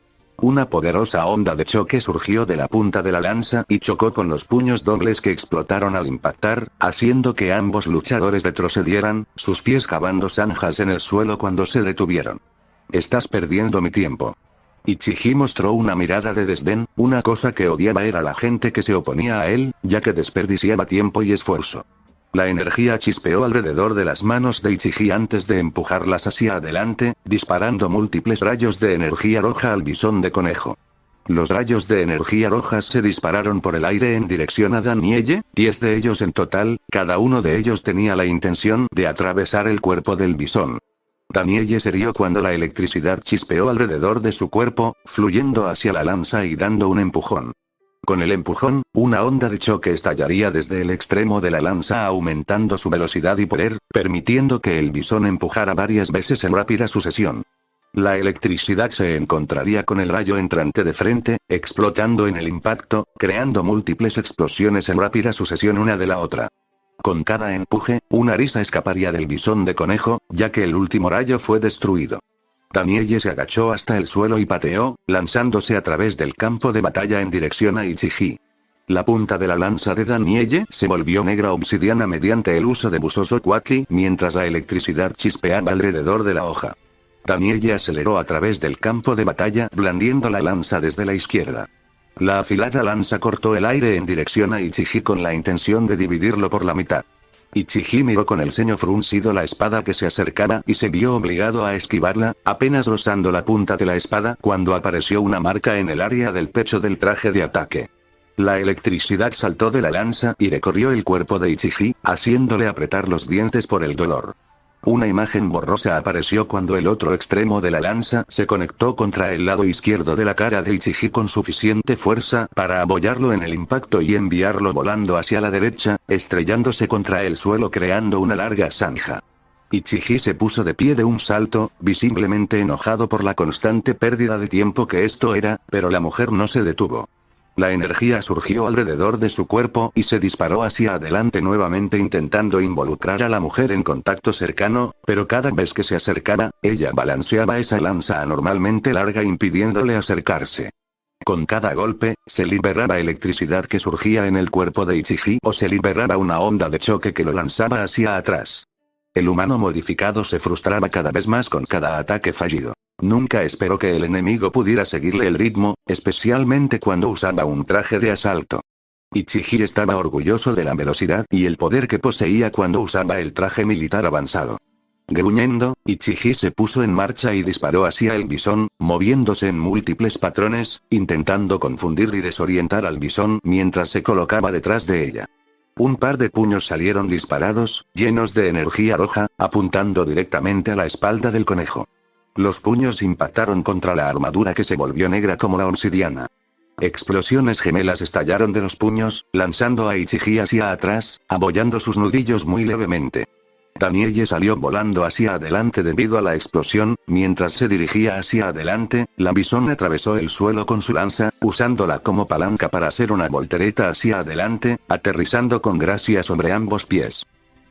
Una poderosa onda de choque surgió de la punta de la lanza y chocó con los puños dobles que explotaron al impactar, haciendo que ambos luchadores retrocedieran, sus pies cavando zanjas en el suelo cuando se detuvieron. «Estás perdiendo mi tiempo». Ichiji mostró una mirada de desdén, una cosa que odiaba era la gente que se oponía a él, ya que desperdiciaba tiempo y esfuerzo. La energía chispeó alrededor de las manos de Ichiji antes de empujarlas hacia adelante, disparando múltiples rayos de energía roja al bisón de conejo. Los rayos de energía roja se dispararon por el aire en dirección a Danielle, 10 de ellos en total, cada uno de ellos tenía la intención de atravesar el cuerpo del bisón. Danielle se rió cuando la electricidad chispeó alrededor de su cuerpo, fluyendo hacia la lanza y dando un empujón. Con el empujón, una onda de choque estallaría desde el extremo de la lanza aumentando su velocidad y poder, permitiendo que el bisón empujara varias veces en rápida sucesión. La electricidad se encontraría con el rayo entrante de frente, explotando en el impacto, creando múltiples explosiones en rápida sucesión una de la otra. Con cada empuje, una risa escaparía del bisón de conejo, ya que el último rayo fue destruido. Danielle se agachó hasta el suelo y pateó, lanzándose a través del campo de batalla en dirección a Ichiji. La punta de la lanza de Danielle se volvió negra obsidiana mediante el uso de Busoso Kwaki, mientras la electricidad chispeaba alrededor de la hoja. Danielle aceleró a través del campo de batalla, blandiendo la lanza desde la izquierda. La afilada lanza cortó el aire en dirección a Ichiji con la intención de dividirlo por la mitad. Ichiji miró con el ceño fruncido la espada que se acercaba y se vio obligado a esquivarla, apenas rozando la punta de la espada cuando apareció una marca en el área del pecho del traje de ataque. La electricidad saltó de la lanza y recorrió el cuerpo de Ichiji, haciéndole apretar los dientes por el dolor. Una imagen borrosa apareció cuando el otro extremo de la lanza se conectó contra el lado izquierdo de la cara de Ichiji con suficiente fuerza para apoyarlo en el impacto y enviarlo volando hacia la derecha, estrellándose contra el suelo creando una larga zanja. Ichiji se puso de pie de un salto, visiblemente enojado por la constante pérdida de tiempo que esto era, pero la mujer no se detuvo. La energía surgió alrededor de su cuerpo y se disparó hacia adelante nuevamente intentando involucrar a la mujer en contacto cercano, pero cada vez que se acercaba, ella balanceaba esa lanza anormalmente larga impidiéndole acercarse. Con cada golpe, se liberaba electricidad que surgía en el cuerpo de Ichiji o se liberaba una onda de choque que lo lanzaba hacia atrás. El humano modificado se frustraba cada vez más con cada ataque fallido. Nunca esperó que el enemigo pudiera seguirle el ritmo, especialmente cuando usaba un traje de asalto. Ichiji estaba orgulloso de la velocidad y el poder que poseía cuando usaba el traje militar avanzado. Gruñendo, Ichiji se puso en marcha y disparó hacia el bisón, moviéndose en múltiples patrones, intentando confundir y desorientar al bisón mientras se colocaba detrás de ella. Un par de puños salieron disparados, llenos de energía roja, apuntando directamente a la espalda del conejo. Los puños impactaron contra la armadura que se volvió negra como la obsidiana. Explosiones gemelas estallaron de los puños, lanzando a Ichiji hacia atrás, abollando sus nudillos muy levemente. Danielle salió volando hacia adelante debido a la explosión, mientras se dirigía hacia adelante, la bisón atravesó el suelo con su lanza, usándola como palanca para hacer una voltereta hacia adelante, aterrizando con gracia sobre ambos pies.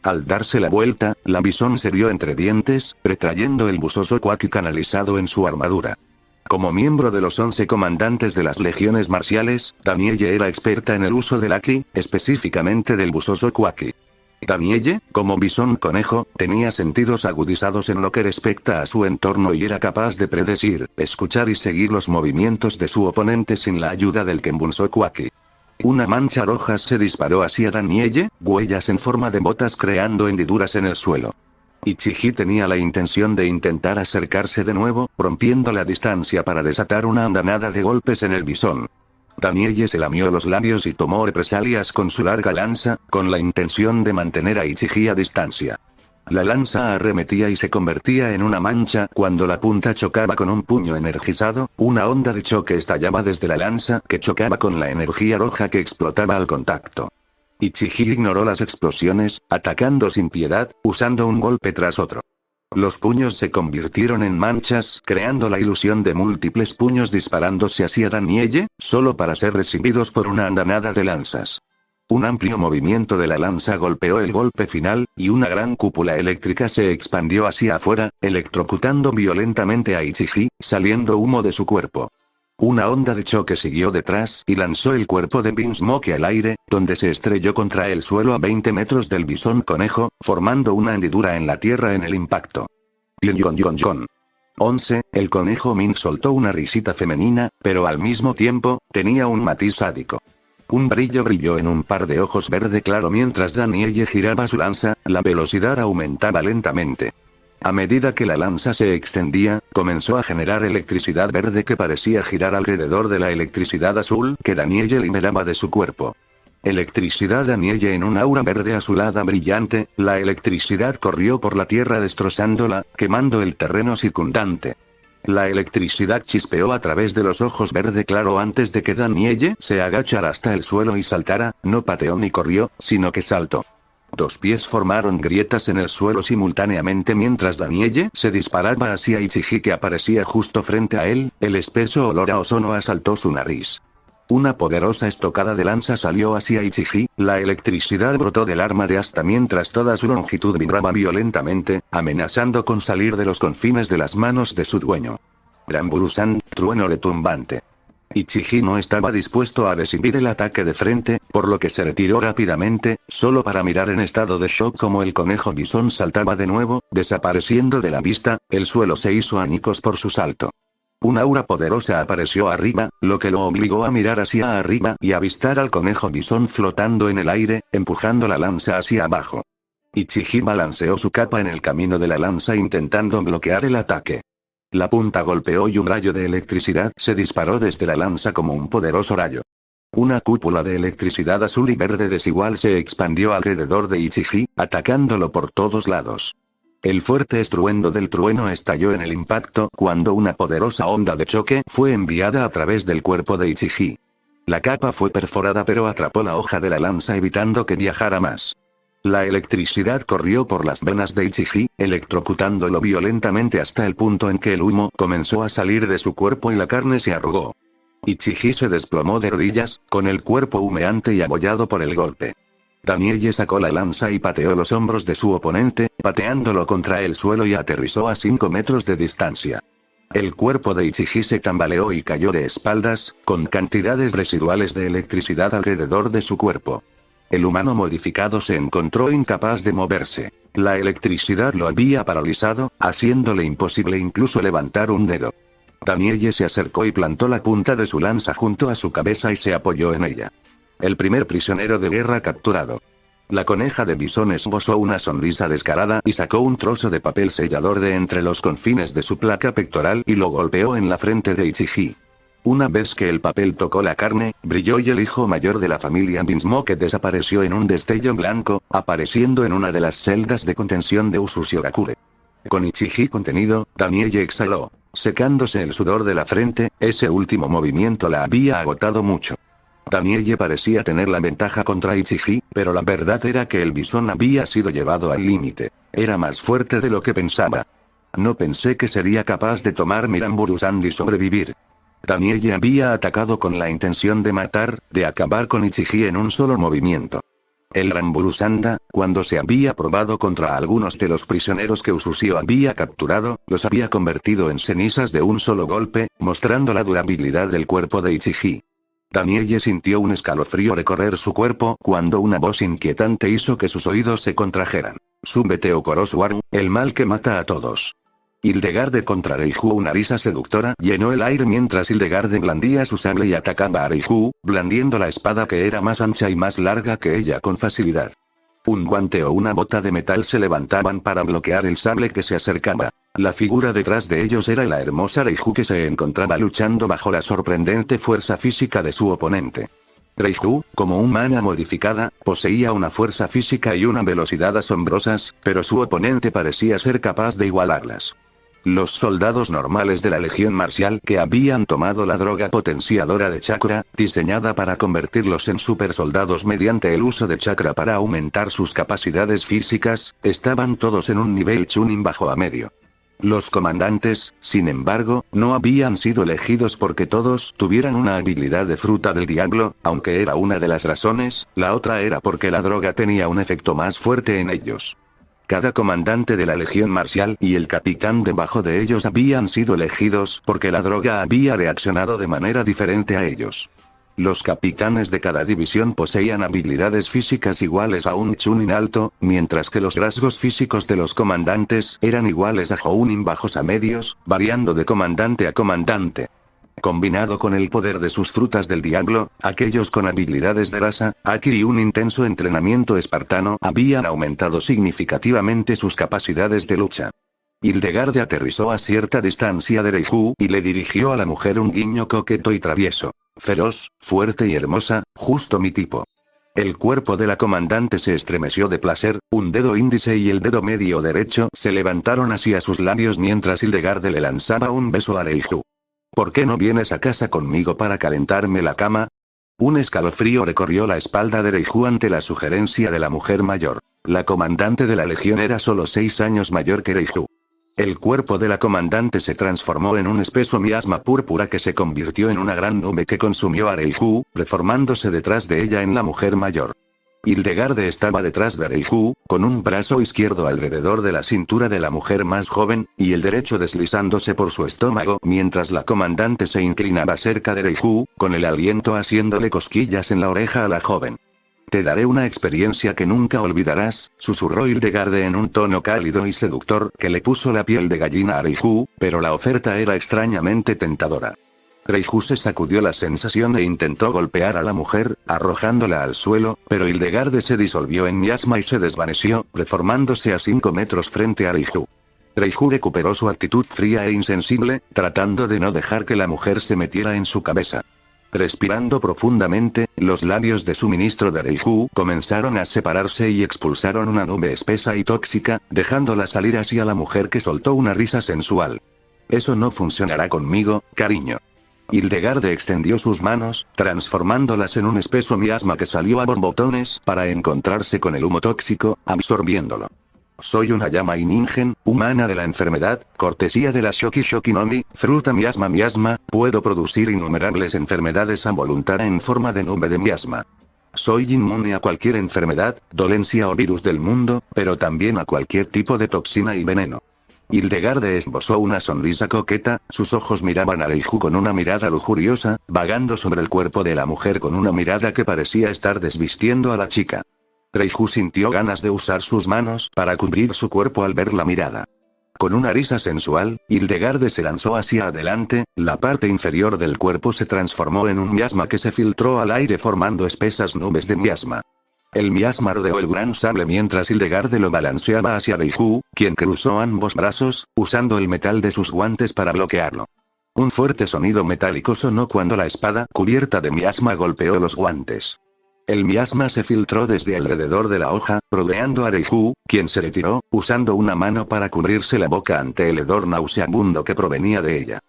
Al darse la vuelta, la bisón se dio entre dientes, retrayendo el busoso Quaki canalizado en su armadura. Como miembro de los 11 comandantes de las legiones marciales, Danielle era experta en el uso del Haki, específicamente del busoso Quaki. Danielle, como bisón conejo, tenía sentidos agudizados en lo que respecta a su entorno y era capaz de predecir, escuchar y seguir los movimientos de su oponente sin la ayuda del Kenbunso Quaki. Una mancha roja se disparó hacia Danielle, huellas en forma de botas creando hendiduras en el suelo. Ichiji tenía la intención de intentar acercarse de nuevo, rompiendo la distancia para desatar una andanada de golpes en el bisón. Danielle se lamió los labios y tomó represalias con su larga lanza, con la intención de mantener a Ichiji a distancia. La lanza arremetía y se convertía en una mancha cuando la punta chocaba con un puño energizado, una onda de choque estallaba desde la lanza que chocaba con la energía roja que explotaba al contacto. Ichiji ignoró las explosiones, atacando sin piedad, usando un golpe tras otro. Los puños se convirtieron en manchas, creando la ilusión de múltiples puños disparándose hacia Danielle, solo para ser recibidos por una andanada de lanzas. Un amplio movimiento de la lanza golpeó el golpe final, y una gran cúpula eléctrica se expandió hacia afuera, electrocutando violentamente a Ichiji, saliendo humo de su cuerpo. Una onda de choque siguió detrás y lanzó el cuerpo de Binsmoke al aire, donde se estrelló contra el suelo a 20 metros del bisón conejo, formando una hendidura en la tierra en el impacto. Yon. 11. El conejo Min soltó una risita femenina, pero al mismo tiempo, tenía un matiz sádico. Un brillo brilló en un par de ojos verde claro mientras Danielle giraba su lanza, la velocidad aumentaba lentamente. A medida que la lanza se extendía, comenzó a generar electricidad verde que parecía girar alrededor de la electricidad azul que Danielle liberaba de su cuerpo. Electricidad Danielle en un aura verde azulada brillante, la electricidad corrió por la tierra destrozándola, quemando el terreno circundante. La electricidad chispeó a través de los ojos verde claro antes de que Danielle se agachara hasta el suelo y saltara, no pateó ni corrió, sino que saltó. Dos pies formaron grietas en el suelo simultáneamente mientras Danielle se disparaba hacia Ichiji que aparecía justo frente a él, el espeso olor a ozono asaltó su nariz. Una poderosa estocada de lanza salió hacia Ichiji, la electricidad brotó del arma de asta mientras toda su longitud vibraba violentamente, amenazando con salir de los confines de las manos de su dueño. Ramburusan, trueno retumbante. Ichiji no estaba dispuesto a recibir el ataque de frente, por lo que se retiró rápidamente, solo para mirar en estado de shock como el conejo bisón saltaba de nuevo, desapareciendo de la vista. El suelo se hizo añicos por su salto. Un aura poderosa apareció arriba, lo que lo obligó a mirar hacia arriba y avistar al conejo bisón flotando en el aire, empujando la lanza hacia abajo. Ichiji balanceó su capa en el camino de la lanza intentando bloquear el ataque. La punta golpeó y un rayo de electricidad se disparó desde la lanza como un poderoso rayo. Una cúpula de electricidad azul y verde desigual se expandió alrededor de Ichiji, atacándolo por todos lados. El fuerte estruendo del trueno estalló en el impacto cuando una poderosa onda de choque fue enviada a través del cuerpo de Ichiji. La capa fue perforada pero atrapó la hoja de la lanza evitando que viajara más. La electricidad corrió por las venas de Ichiji, electrocutándolo violentamente hasta el punto en que el humo comenzó a salir de su cuerpo y la carne se arrugó. Ichiji se desplomó de rodillas, con el cuerpo humeante y abollado por el golpe. Danielle sacó la lanza y pateó los hombros de su oponente, pateándolo contra el suelo y aterrizó a 5 metros de distancia. El cuerpo de Ichiji se tambaleó y cayó de espaldas, con cantidades residuales de electricidad alrededor de su cuerpo. El humano modificado se encontró incapaz de moverse. La electricidad lo había paralizado, haciéndole imposible incluso levantar un dedo. Danielle se acercó y plantó la punta de su lanza junto a su cabeza y se apoyó en ella. El primer prisionero de guerra capturado. La coneja de bisón esbozó una sonrisa descarada y sacó un trozo de papel sellador de entre los confines de su placa pectoral y lo golpeó en la frente de Ichiji. Una vez que el papel tocó la carne, brilló y el hijo mayor de la familia Binsmoke desapareció en un destello blanco, apareciendo en una de las celdas de contención de Usushigakure. Con Ichiji contenido, Danielle exhaló, secándose el sudor de la frente. Ese último movimiento la había agotado mucho. Danielle parecía tener la ventaja contra Ichiji, pero la verdad era que el bisón había sido llevado al límite. Era más fuerte de lo que pensaba. No pensé que sería capaz de tomar mi Ranburusan y sobrevivir. Danielle había atacado con la intención de matar, de acabar con Ichiji en un solo movimiento. El Ranburusanda, cuando se había probado contra algunos de los prisioneros que Usushio había capturado, los había convertido en cenizas de un solo golpe, mostrando la durabilidad del cuerpo de Ichiji. Danielle sintió un escalofrío recorrer su cuerpo cuando una voz inquietante hizo que sus oídos se contrajeran. Súbete Okorosuaru, el mal que mata a todos. Hildegarde contra Reiju. Una risa seductora llenó el aire mientras Hildegarde blandía su sable y atacaba a Reiju, blandiendo la espada que era más ancha y más larga que ella con facilidad. Un guante o una bota de metal se levantaban para bloquear el sable que se acercaba. La figura detrás de ellos era la hermosa Reiju que se encontraba luchando bajo la sorprendente fuerza física de su oponente. Reiju, como humana modificada, poseía una fuerza física y una velocidad asombrosas, pero su oponente parecía ser capaz de igualarlas. Los soldados normales de la Legión Marcial que habían tomado la droga potenciadora de chakra, diseñada para convertirlos en supersoldados mediante el uso de chakra para aumentar sus capacidades físicas, estaban todos en un nivel Chunin bajo a medio. Los comandantes, sin embargo, no habían sido elegidos porque todos tuvieran una habilidad de fruta del diablo, aunque era una de las razones, la otra era porque la droga tenía un efecto más fuerte en ellos. Cada comandante de la Legión Marcial y el capitán debajo de ellos habían sido elegidos porque la droga había reaccionado de manera diferente a ellos. Los capitanes de cada división poseían habilidades físicas iguales a un Chunin alto, mientras que los rasgos físicos de los comandantes eran iguales a Jounin bajos a medios, variando de comandante a comandante. Combinado con el poder de sus frutas del diablo, aquellos con habilidades de rasa, Aki y un intenso entrenamiento espartano habían aumentado significativamente sus capacidades de lucha. Hildegarde aterrizó a cierta distancia de Reiju y le dirigió a la mujer un guiño coqueto y travieso. Feroz, fuerte y hermosa, justo mi tipo. El cuerpo de la comandante se estremeció de placer, un dedo índice y el dedo medio derecho se levantaron hacia sus labios mientras Hildegarde le lanzaba un beso a Reiju. ¿Por qué no vienes a casa conmigo para calentarme la cama? Un escalofrío recorrió la espalda de Reiju ante la sugerencia de la mujer mayor. La comandante de la legión era solo 6 años mayor que Reiju. El cuerpo de la comandante se transformó en un espeso miasma púrpura que se convirtió en una gran nube que consumió a Reiju, reformándose detrás de ella en la mujer mayor. Hildegarde estaba detrás de Reiju, con un brazo izquierdo alrededor de la cintura de la mujer más joven, y el derecho deslizándose por su estómago mientras la comandante se inclinaba cerca de Reiju, con el aliento haciéndole cosquillas en la oreja a la joven. Te daré una experiencia que nunca olvidarás, susurró Hildegarde en un tono cálido y seductor que le puso la piel de gallina a Reiju, pero la oferta era extrañamente tentadora. Reiju se sacudió la sensación e intentó golpear a la mujer, arrojándola al suelo, pero Hildegarde se disolvió en miasma y se desvaneció, reformándose a 5 metros frente a Reiju. Reiju recuperó su actitud fría e insensible, tratando de no dejar que la mujer se metiera en su cabeza. Respirando profundamente, los labios de su ministro de Reiju comenzaron a separarse y expulsaron una nube espesa y tóxica, dejándola salir hacia la mujer que soltó una risa sensual. Eso no funcionará conmigo, cariño. Hildegarde extendió sus manos, transformándolas en un espeso miasma que salió a borbotones para encontrarse con el humo tóxico, absorbiéndolo. Soy una llama Iningen, humana de la enfermedad, cortesía de la Shoki Shoki no Mi, fruta miasma, puedo producir innumerables enfermedades a voluntad en forma de nube de miasma. Soy inmune a cualquier enfermedad, dolencia o virus del mundo, pero también a cualquier tipo de toxina y veneno. Hildegarde esbozó una sonrisa coqueta, sus ojos miraban a Reiju con una mirada lujuriosa, vagando sobre el cuerpo de la mujer con una mirada que parecía estar desvistiendo a la chica. Reiju sintió ganas de usar sus manos para cubrir su cuerpo al ver la mirada. Con una risa sensual, Hildegarde se lanzó hacia adelante, la parte inferior del cuerpo se transformó en un miasma que se filtró al aire formando espesas nubes de miasma. El miasma rodeó el gran sable mientras Hildegarde lo balanceaba hacia Reiju, quien cruzó ambos brazos, usando el metal de sus guantes para bloquearlo. Un fuerte sonido metálico sonó cuando la espada cubierta de miasma golpeó los guantes. El miasma se filtró desde alrededor de la hoja, rodeando a Reiju, quien se retiró, usando una mano para cubrirse la boca ante el hedor nauseabundo que provenía de ella.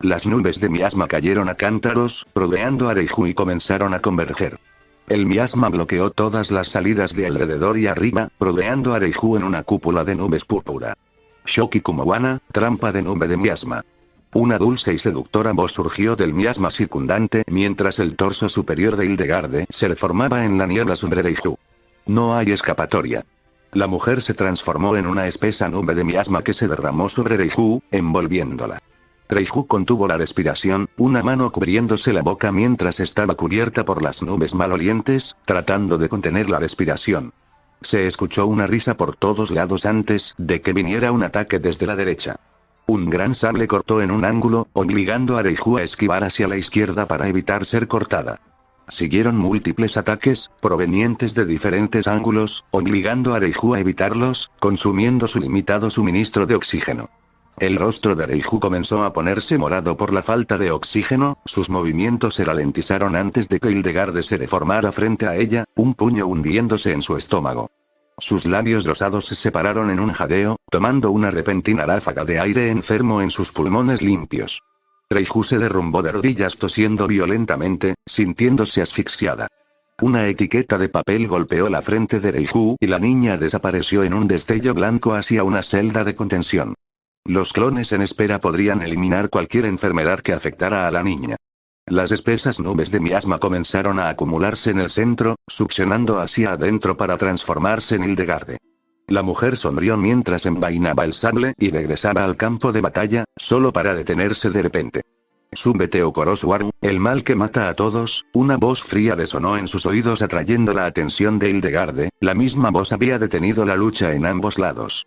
Las nubes de miasma cayeron a cántaros, rodeando a Reiju y comenzaron a converger. El miasma bloqueó todas las salidas de alrededor y arriba, rodeando a Reiju en una cúpula de nubes púrpura. Shoki Kumowana, trampa de nube de miasma. Una dulce y seductora voz surgió del miasma circundante mientras el torso superior de Hildegarde se reformaba en la niebla sobre Reiju. No hay escapatoria. La mujer se transformó en una espesa nube de miasma que se derramó sobre Reiju, envolviéndola. Reiju contuvo la respiración, una mano cubriéndose la boca mientras estaba cubierta por las nubes malolientes, tratando de contener la respiración. Se escuchó una risa por todos lados antes de que viniera un ataque desde la derecha. Un gran sable cortó en un ángulo, obligando a Reiju a esquivar hacia la izquierda para evitar ser cortada. Siguieron múltiples ataques, provenientes de diferentes ángulos, obligando a Reiju a evitarlos, consumiendo su limitado suministro de oxígeno. El rostro de Reiju comenzó a ponerse morado por la falta de oxígeno, sus movimientos se ralentizaron antes de que Hildegarde se deformara frente a ella, un puño hundiéndose en su estómago. Sus labios rosados se separaron en un jadeo, tomando una repentina ráfaga de aire enfermo en sus pulmones limpios. Reiju se derrumbó de rodillas tosiendo violentamente, sintiéndose asfixiada. Una etiqueta de papel golpeó la frente de Reiju y la niña desapareció en un destello blanco hacia una celda de contención. Los clones en espera podrían eliminar cualquier enfermedad que afectara a la niña. Las espesas nubes de miasma comenzaron a acumularse en el centro, succionando hacia adentro para transformarse en Hildegarde. La mujer sonrió mientras envainaba el sable y regresaba al campo de batalla, solo para detenerse de repente. Súbete o Koroswaru, el mal que mata a todos, una voz fría resonó en sus oídos atrayendo la atención de Hildegarde, la misma voz había detenido la lucha en ambos lados.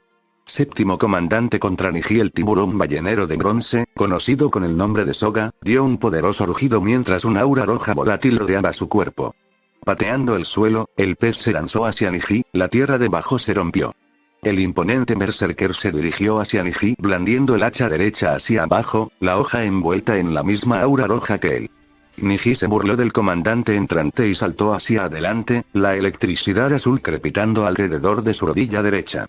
Séptimo comandante contra Niji, el tiburón ballenero de bronce, conocido con el nombre de Soga, dio un poderoso rugido mientras una aura roja volátil rodeaba su cuerpo. Pateando el suelo, el pez se lanzó hacia Niji, la tierra debajo se rompió. El imponente berserker se dirigió hacia Niji blandiendo el hacha derecha hacia abajo, la hoja envuelta en la misma aura roja que él. Niji se burló del comandante entrante y saltó hacia adelante, la electricidad azul crepitando alrededor de su rodilla derecha.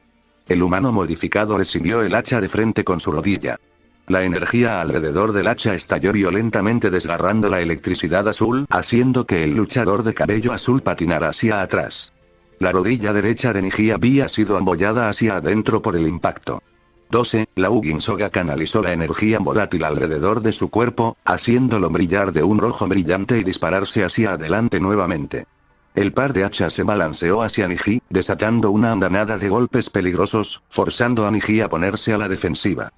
El humano modificado recibió el hacha de frente con su rodilla. La energía alrededor del hacha estalló violentamente desgarrando la electricidad azul, haciendo que el luchador de cabello azul patinara hacia atrás. La rodilla derecha de Niji había sido abollada hacia adentro por el impacto. 12. La Ugin Soga canalizó la energía volátil alrededor de su cuerpo, haciéndolo brillar de un rojo brillante y dispararse hacia adelante nuevamente. El par de hachas se balanceó hacia Niji, desatando una andanada de golpes peligrosos, forzando a Niji a ponerse a la defensiva.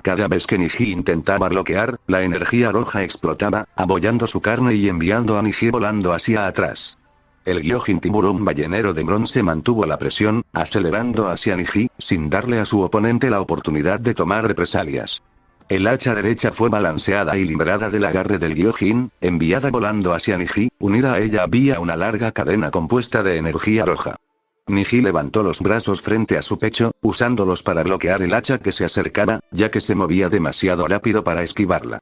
Cada vez que Niji intentaba bloquear, la energía roja explotaba, abollando su carne y enviando a Niji volando hacia atrás. El Gyojin tiburón ballenero de bronce mantuvo la presión, acelerando hacia Niji, sin darle a su oponente la oportunidad de tomar represalias. El hacha derecha fue balanceada y liberada del agarre del Gyojin, enviada volando hacia Niji, unida a ella había una larga cadena compuesta de energía roja. Niji levantó los brazos frente a su pecho, usándolos para bloquear el hacha que se acercaba, ya que se movía demasiado rápido para esquivarla.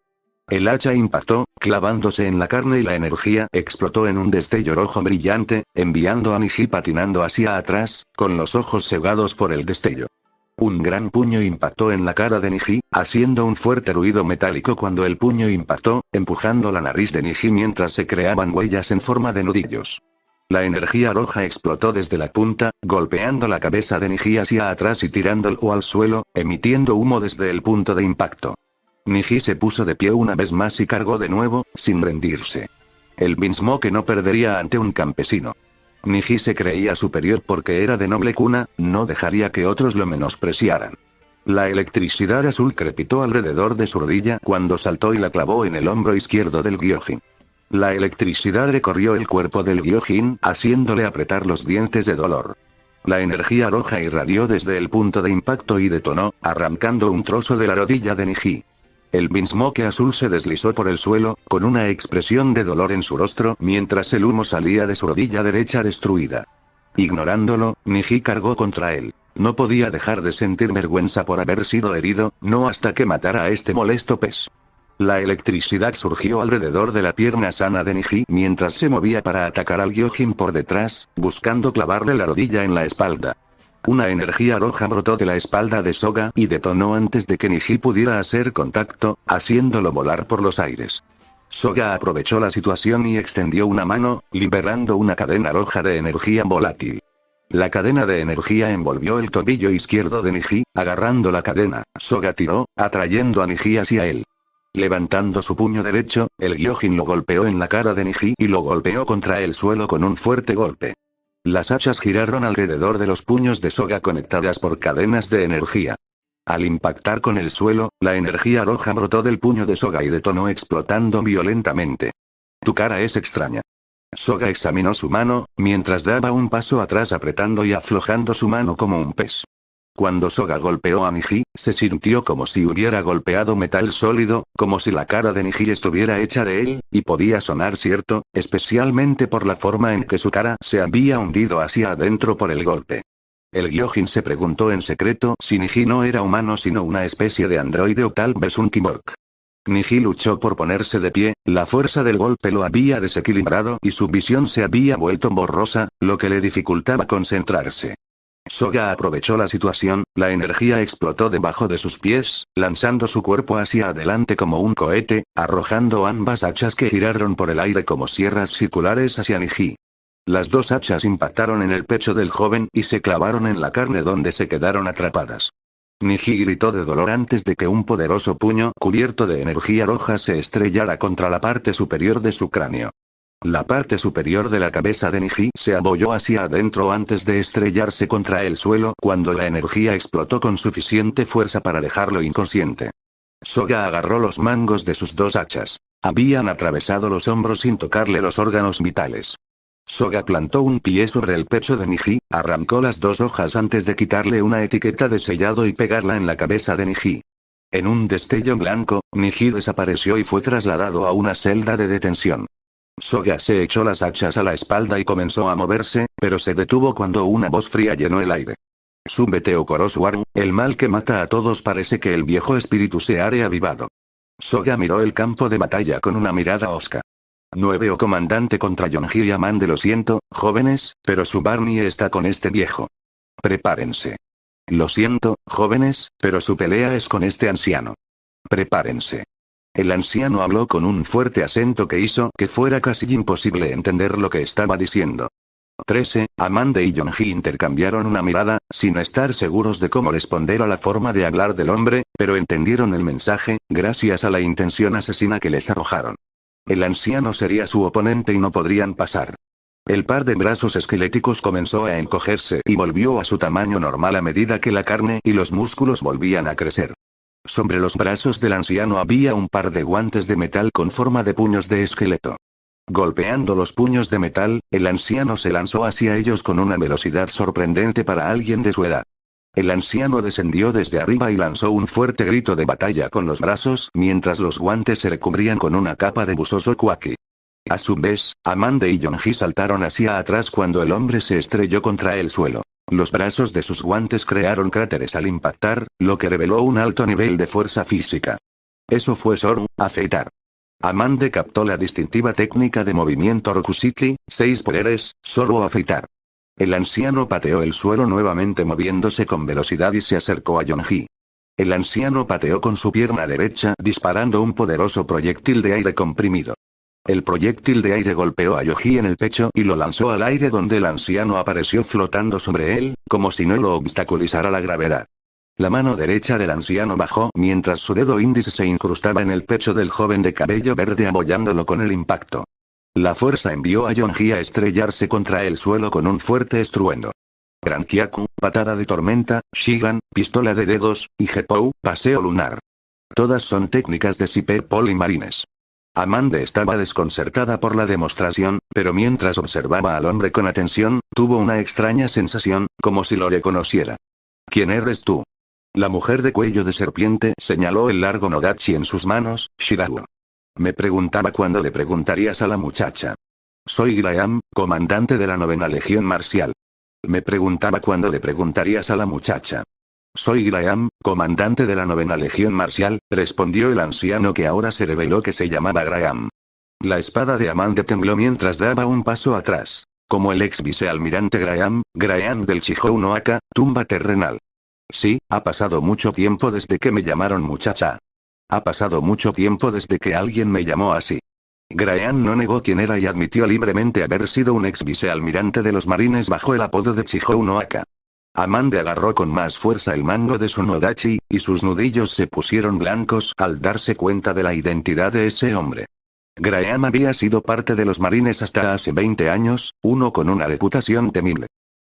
El hacha impactó, clavándose en la carne y la energía explotó en un destello rojo brillante, enviando a Niji patinando hacia atrás, con los ojos cegados por el destello. Un gran puño impactó en la cara de Niji, haciendo un fuerte ruido metálico cuando el puño impactó, empujando la nariz de Niji mientras se creaban huellas en forma de nudillos. La energía roja explotó desde la punta, golpeando la cabeza de Niji hacia atrás y tirándolo al suelo, emitiendo humo desde el punto de impacto. Niji se puso de pie una vez más y cargó de nuevo, sin rendirse. El Beansmoke no perdería ante un campesino. Niji se creía superior porque era de noble cuna, no dejaría que otros lo menospreciaran. La electricidad azul crepitó alrededor de su rodilla cuando saltó y la clavó en el hombro izquierdo del Gyojin. La electricidad recorrió el cuerpo del Gyojin, haciéndole apretar los dientes de dolor. La energía roja irradió desde el punto de impacto y detonó, arrancando un trozo de la rodilla de Niji. El Beansmoke azul se deslizó por el suelo, con una expresión de dolor en su rostro mientras el humo salía de su rodilla derecha destruida. Ignorándolo, Niji cargó contra él. No podía dejar de sentir vergüenza por haber sido herido, no hasta que matara a este molesto pez. La electricidad surgió alrededor de la pierna sana de Niji mientras se movía para atacar al Gyojin por detrás, buscando clavarle la rodilla en la espalda. Una energía roja brotó de la espalda de Soga y detonó antes de que Niji pudiera hacer contacto, haciéndolo volar por los aires. Soga aprovechó la situación y extendió una mano, liberando una cadena roja de energía volátil. La cadena de energía envolvió el tobillo izquierdo de Niji, agarrando la cadena, Soga tiró, atrayendo a Niji hacia él. Levantando su puño derecho, el Gyojin lo golpeó en la cara de Niji y lo golpeó contra el suelo con un fuerte golpe. Las hachas giraron alrededor de los puños de Soga conectadas por cadenas de energía. Al impactar con el suelo, la energía roja brotó del puño de Soga y detonó explotando violentamente. Tu cara es extraña. Soga examinó su mano, mientras daba un paso atrás apretando y aflojando su mano como un pez. Cuando Soga golpeó a Niji, se sintió como si hubiera golpeado metal sólido, como si la cara de Niji estuviera hecha de él, y podía sonar cierto, especialmente por la forma en que su cara se había hundido hacia adentro por el golpe. El Gyojin se preguntó en secreto si Niji no era humano sino una especie de androide o tal vez un cyborg. Niji luchó por ponerse de pie, la fuerza del golpe lo había desequilibrado y su visión se había vuelto borrosa, lo que le dificultaba concentrarse. Soga aprovechó la situación, la energía explotó debajo de sus pies, lanzando su cuerpo hacia adelante como un cohete, arrojando ambas hachas que giraron por el aire como sierras circulares hacia Niji. Las dos hachas impactaron en el pecho del joven y se clavaron en la carne donde se quedaron atrapadas. Niji gritó de dolor antes de que un poderoso puño cubierto de energía roja se estrellara contra la parte superior de su cráneo. La parte superior de la cabeza de Niji se abolló hacia adentro antes de estrellarse contra el suelo cuando la energía explotó con suficiente fuerza para dejarlo inconsciente. Soga agarró los mangos de sus dos hachas. Habían atravesado los hombros sin tocarle los órganos vitales. Soga plantó un pie sobre el pecho de Niji, arrancó las dos hojas antes de quitarle una etiqueta de sellado y pegarla en la cabeza de Niji. En un destello blanco, Niji desapareció y fue trasladado a una celda de detención. Soga se echó las hachas a la espalda y comenzó a moverse, pero se detuvo cuando una voz fría llenó el aire. Súbete o Koroswaru, el mal que mata a todos parece que el viejo espíritu se ha reavivado. Soga miró el campo de batalla con una mirada hosca. 9 o comandante contra Yonji y Amande. Lo siento, jóvenes, pero su Barney está con este viejo. Prepárense. Lo siento, jóvenes, pero su pelea es con este anciano. Prepárense. El anciano habló con un fuerte acento que hizo que fuera casi imposible entender lo que estaba diciendo. 13, Amande y Yonji intercambiaron una mirada, sin estar seguros de cómo responder a la forma de hablar del hombre, pero entendieron el mensaje, gracias a la intención asesina que les arrojaron. El anciano sería su oponente y no podrían pasar. El par de brazos esqueléticos comenzó a encogerse y volvió a su tamaño normal a medida que la carne y los músculos volvían a crecer. Sobre los brazos del anciano había un par de guantes de metal con forma de puños de esqueleto. Golpeando los puños de metal, el anciano se lanzó hacia ellos con una velocidad sorprendente para alguien de su edad. El anciano descendió desde arriba y lanzó un fuerte grito de batalla con los brazos mientras los guantes se recubrían con una capa de busoso Kwaki. A su vez, Amanda y Yonji saltaron hacia atrás cuando el hombre se estrelló contra el suelo. Los brazos de sus guantes crearon cráteres al impactar, lo que reveló un alto nivel de fuerza física. Eso fue Zoro, afeitar. Amanda captó la distintiva técnica de movimiento Rokusiki, 6 poderes, Zoro afeitar. El anciano pateó el suelo nuevamente moviéndose con velocidad y se acercó a Yonji. El anciano pateó con su pierna derecha disparando un poderoso proyectil de aire comprimido. El proyectil de aire golpeó a Yonji en el pecho y lo lanzó al aire donde el anciano apareció flotando sobre él, como si no lo obstaculizara la gravedad. La mano derecha del anciano bajó mientras su dedo índice se incrustaba en el pecho del joven de cabello verde apoyándolo con el impacto. La fuerza envió a Yonji a estrellarse contra el suelo con un fuerte estruendo. Gran Kyaku, patada de tormenta, Shigan, pistola de dedos, y Gepou, paseo lunar. Todas son técnicas de Super Pol y Marines. Amanda estaba desconcertada por la demostración, pero mientras observaba al hombre con atención, tuvo una extraña sensación, como si lo reconociera. ¿Quién eres tú? La mujer de cuello de serpiente señaló el largo Nodachi en sus manos, Shirahu. Me preguntaba cuándo le preguntarías a la muchacha. Soy Graham, comandante de la 9ª Legión Marcial. Me preguntaba cuándo le preguntarías a la muchacha. Soy Graham, comandante de la 9ª Legión Marcial, respondió el anciano que ahora se reveló que se llamaba Graham. La espada de Amanda tembló mientras daba un paso atrás. Como el ex vicealmirante Graham, Graham del Chihou no Aka, tumba terrenal. Sí, ha pasado mucho tiempo desde que me llamaron muchacha. Ha pasado mucho tiempo desde que alguien me llamó así. Graham no negó quién era y admitió libremente haber sido un ex vicealmirante de los marines bajo el apodo de Chihou no Aka. Amanda agarró con más fuerza el mango de su Nodachi, y sus nudillos se pusieron blancos al darse cuenta de la identidad de ese hombre. Graham había sido parte de los marines hasta hace 20 años, uno con una reputación temible.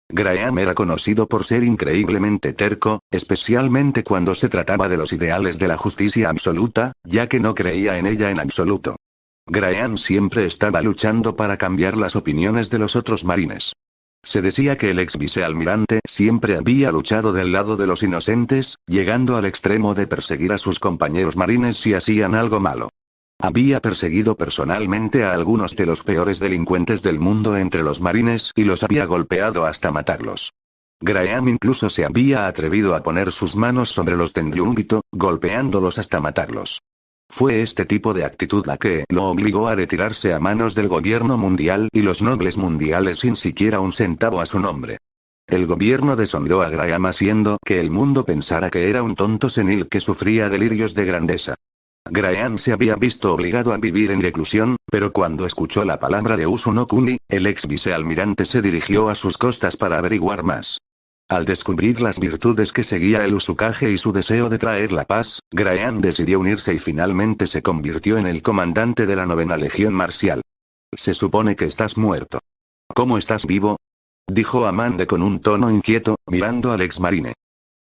Graham era conocido por ser increíblemente terco, especialmente cuando se trataba de los ideales de la justicia absoluta, ya que no creía en ella en absoluto. Graham siempre estaba luchando para cambiar las opiniones de los otros marines. Se decía que el ex vicealmirante siempre había luchado del lado de los inocentes, llegando al extremo de perseguir a sus compañeros marines si hacían algo malo. Había perseguido personalmente a algunos de los peores delincuentes del mundo entre los marines y los había golpeado hasta matarlos. Graham incluso se había atrevido a poner sus manos sobre los Tenryubito, golpeándolos hasta matarlos. Fue este tipo de actitud la que lo obligó a retirarse a manos del gobierno mundial y los nobles mundiales sin siquiera un centavo a su nombre. El gobierno deshonró a Graham haciendo que el mundo pensara que era un tonto senil que sufría delirios de grandeza. Graham se había visto obligado a vivir en reclusión, pero cuando escuchó la palabra de Usu no Kuni, el ex vicealmirante se dirigió a sus costas para averiguar más. Al descubrir las virtudes que seguía el Usukage y su deseo de traer la paz, Graham decidió unirse y finalmente se convirtió en el comandante de la 9ª Legión Marcial. Se supone que estás muerto. ¿Cómo estás vivo? Dijo Amanda con un tono inquieto, mirando al ex marine.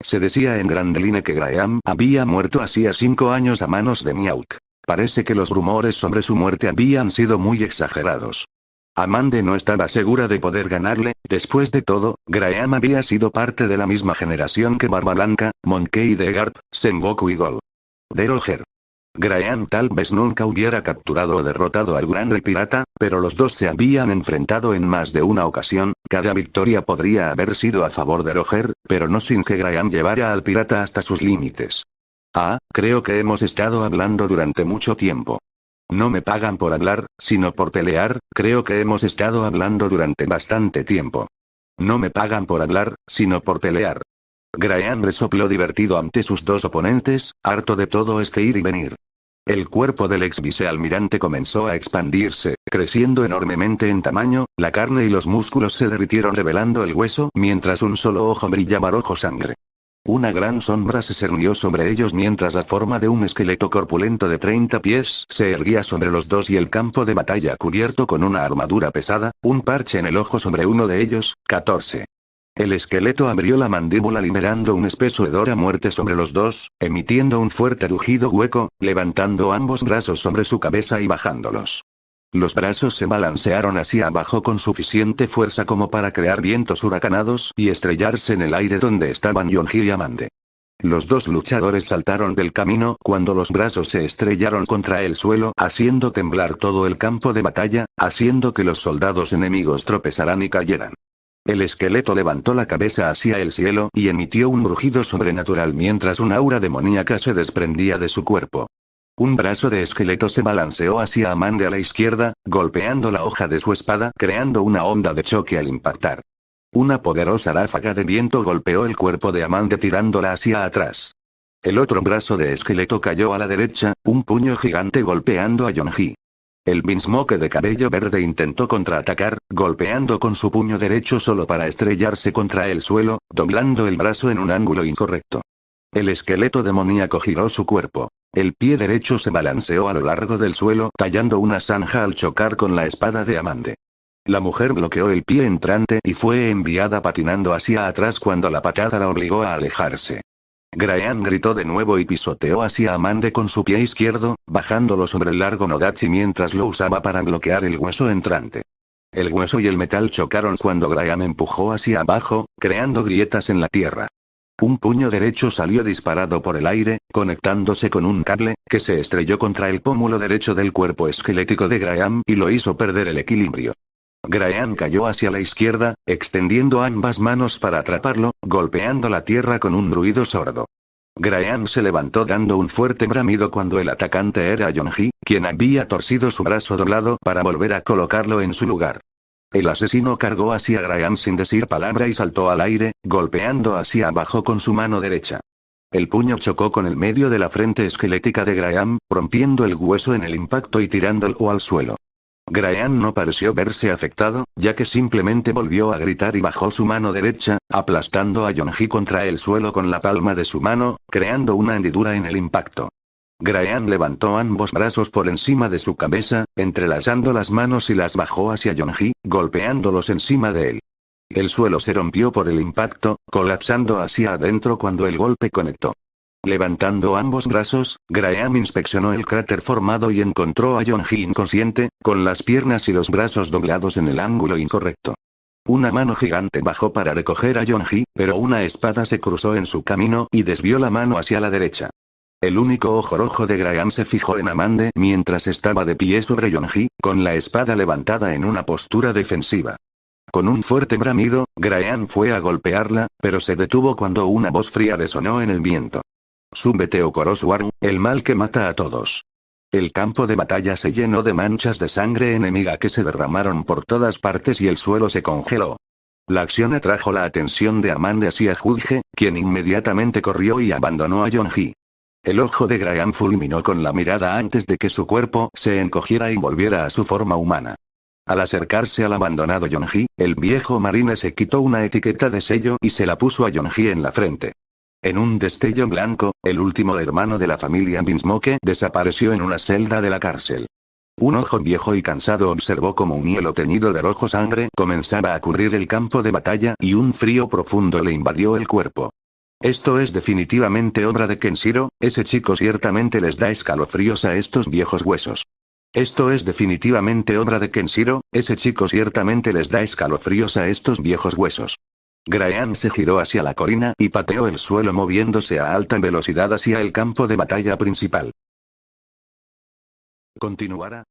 Se decía en Grandeline que Graham había muerto hacía 5 años a manos de Mihawk. Parece que los rumores sobre su muerte habían sido muy exagerados. Amanda no estaba segura de poder ganarle, después de todo, Graham había sido parte de la misma generación que Barba Blanca, Monkey D. Garp, Sengoku y Gol. De Roger. Graham tal vez nunca hubiera capturado o derrotado al gran rey pirata, pero los dos se habían enfrentado en más de una ocasión, cada victoria podría haber sido a favor de Roger, pero no sin que Graham llevara al pirata hasta sus límites. Ah, creo que hemos estado hablando durante mucho tiempo. No me pagan por hablar, sino por pelear, creo que hemos estado hablando durante bastante tiempo. No me pagan por hablar, sino por pelear. Graham resopló divertido ante sus dos oponentes, harto de todo este ir y venir. El cuerpo del ex vicealmirante comenzó a expandirse, creciendo enormemente en tamaño, la carne y los músculos se derritieron revelando el hueso mientras un solo ojo brillaba rojo sangre. Una gran sombra se cernió sobre ellos mientras la forma de un esqueleto corpulento de 30 pies se erguía sobre los dos y el campo de batalla cubierto con una armadura pesada, un parche en el ojo sobre uno de ellos, 14. El esqueleto abrió la mandíbula liberando un espeso hedor a muerte sobre los dos, emitiendo un fuerte rugido hueco, levantando ambos brazos sobre su cabeza y bajándolos. Los brazos se balancearon hacia abajo con suficiente fuerza como para crear vientos huracanados y estrellarse en el aire donde estaban Yeonji y Amande. Los dos luchadores saltaron del camino cuando los brazos se estrellaron contra el suelo, haciendo temblar todo el campo de batalla, haciendo que los soldados enemigos tropezaran y cayeran. El esqueleto levantó la cabeza hacia el cielo y emitió un rugido sobrenatural mientras un aura demoníaca se desprendía de su cuerpo. Un brazo de esqueleto se balanceó hacia Amande a la izquierda, golpeando la hoja de su espada, creando una onda de choque al impactar. Una poderosa ráfaga de viento golpeó el cuerpo de Amande tirándola hacia atrás. El otro brazo de esqueleto cayó a la derecha, un puño gigante golpeando a Yeonji. El Binsmoke de cabello verde intentó contraatacar, golpeando con su puño derecho solo para estrellarse contra el suelo, doblando el brazo en un ángulo incorrecto. El esqueleto demoníaco giró su cuerpo. El pie derecho se balanceó a lo largo del suelo, tallando una zanja al chocar con la espada de Amande. La mujer bloqueó el pie entrante y fue enviada patinando hacia atrás cuando la patada la obligó a alejarse. Graham gritó de nuevo y pisoteó hacia Amande con su pie izquierdo, bajándolo sobre el largo Nodachi mientras lo usaba para bloquear el hueso entrante. El hueso y el metal chocaron cuando Graham empujó hacia abajo, creando grietas en la tierra. Un puño derecho salió disparado por el aire, conectándose con un cable, que se estrelló contra el pómulo derecho del cuerpo esquelético de Graham y lo hizo perder el equilibrio. Graham cayó hacia la izquierda, extendiendo ambas manos para atraparlo, golpeando la tierra con un ruido sordo. Graham se levantó dando un fuerte bramido cuando el atacante era Yeonji, quien había torcido su brazo doblado para volver a colocarlo en su lugar. El asesino cargó hacia Graham sin decir palabra y saltó al aire, golpeando hacia abajo con su mano derecha. El puño chocó con el medio de la frente esquelética de Graham, rompiendo el hueso en el impacto y tirándolo al suelo. Graham no pareció verse afectado, ya que simplemente volvió a gritar y bajó su mano derecha, aplastando a Yeonji contra el suelo con la palma de su mano, creando una hendidura en el impacto. Graham levantó ambos brazos por encima de su cabeza, entrelazando las manos y las bajó hacia Yeonji, golpeándolos encima de él. El suelo se rompió por el impacto, colapsando hacia adentro cuando el golpe conectó. Levantando ambos brazos, Graham inspeccionó el cráter formado y encontró a Yeonji inconsciente, con las piernas y los brazos doblados en el ángulo incorrecto. Una mano gigante bajó para recoger a Yeonji, pero una espada se cruzó en su camino y desvió la mano hacia la derecha. El único ojo rojo de Graham se fijó en Amande mientras estaba de pie sobre Yeonji, con la espada levantada en una postura defensiva. Con un fuerte bramido, Graham fue a golpearla, pero se detuvo cuando una voz fría resonó en el viento. Súbete o Koroswaru, el mal que mata a todos. El campo de batalla se llenó de manchas de sangre enemiga que se derramaron por todas partes y el suelo se congeló. La acción atrajo la atención de Amande hacia Judge, quien inmediatamente corrió y abandonó a Yeonji. El ojo de Graham fulminó con la mirada antes de que su cuerpo se encogiera y volviera a su forma humana. Al acercarse al abandonado Yeonji, el viejo marine se quitó una etiqueta de sello y se la puso a Yeonji en la frente. En un destello blanco, el último hermano de la familia Binsmoke desapareció en una celda de la cárcel. Un ojo viejo y cansado observó como un hielo teñido de rojo sangre comenzaba a cubrir el campo de batalla y un frío profundo le invadió el cuerpo. Esto es definitivamente obra de Kenshiro, ese chico ciertamente les da escalofríos a estos viejos huesos. Esto es definitivamente obra de Kenshiro, ese chico ciertamente les da escalofríos a estos viejos huesos. Graham se giró hacia la colina y pateó el suelo moviéndose a alta velocidad hacia el campo de batalla principal. Continuará.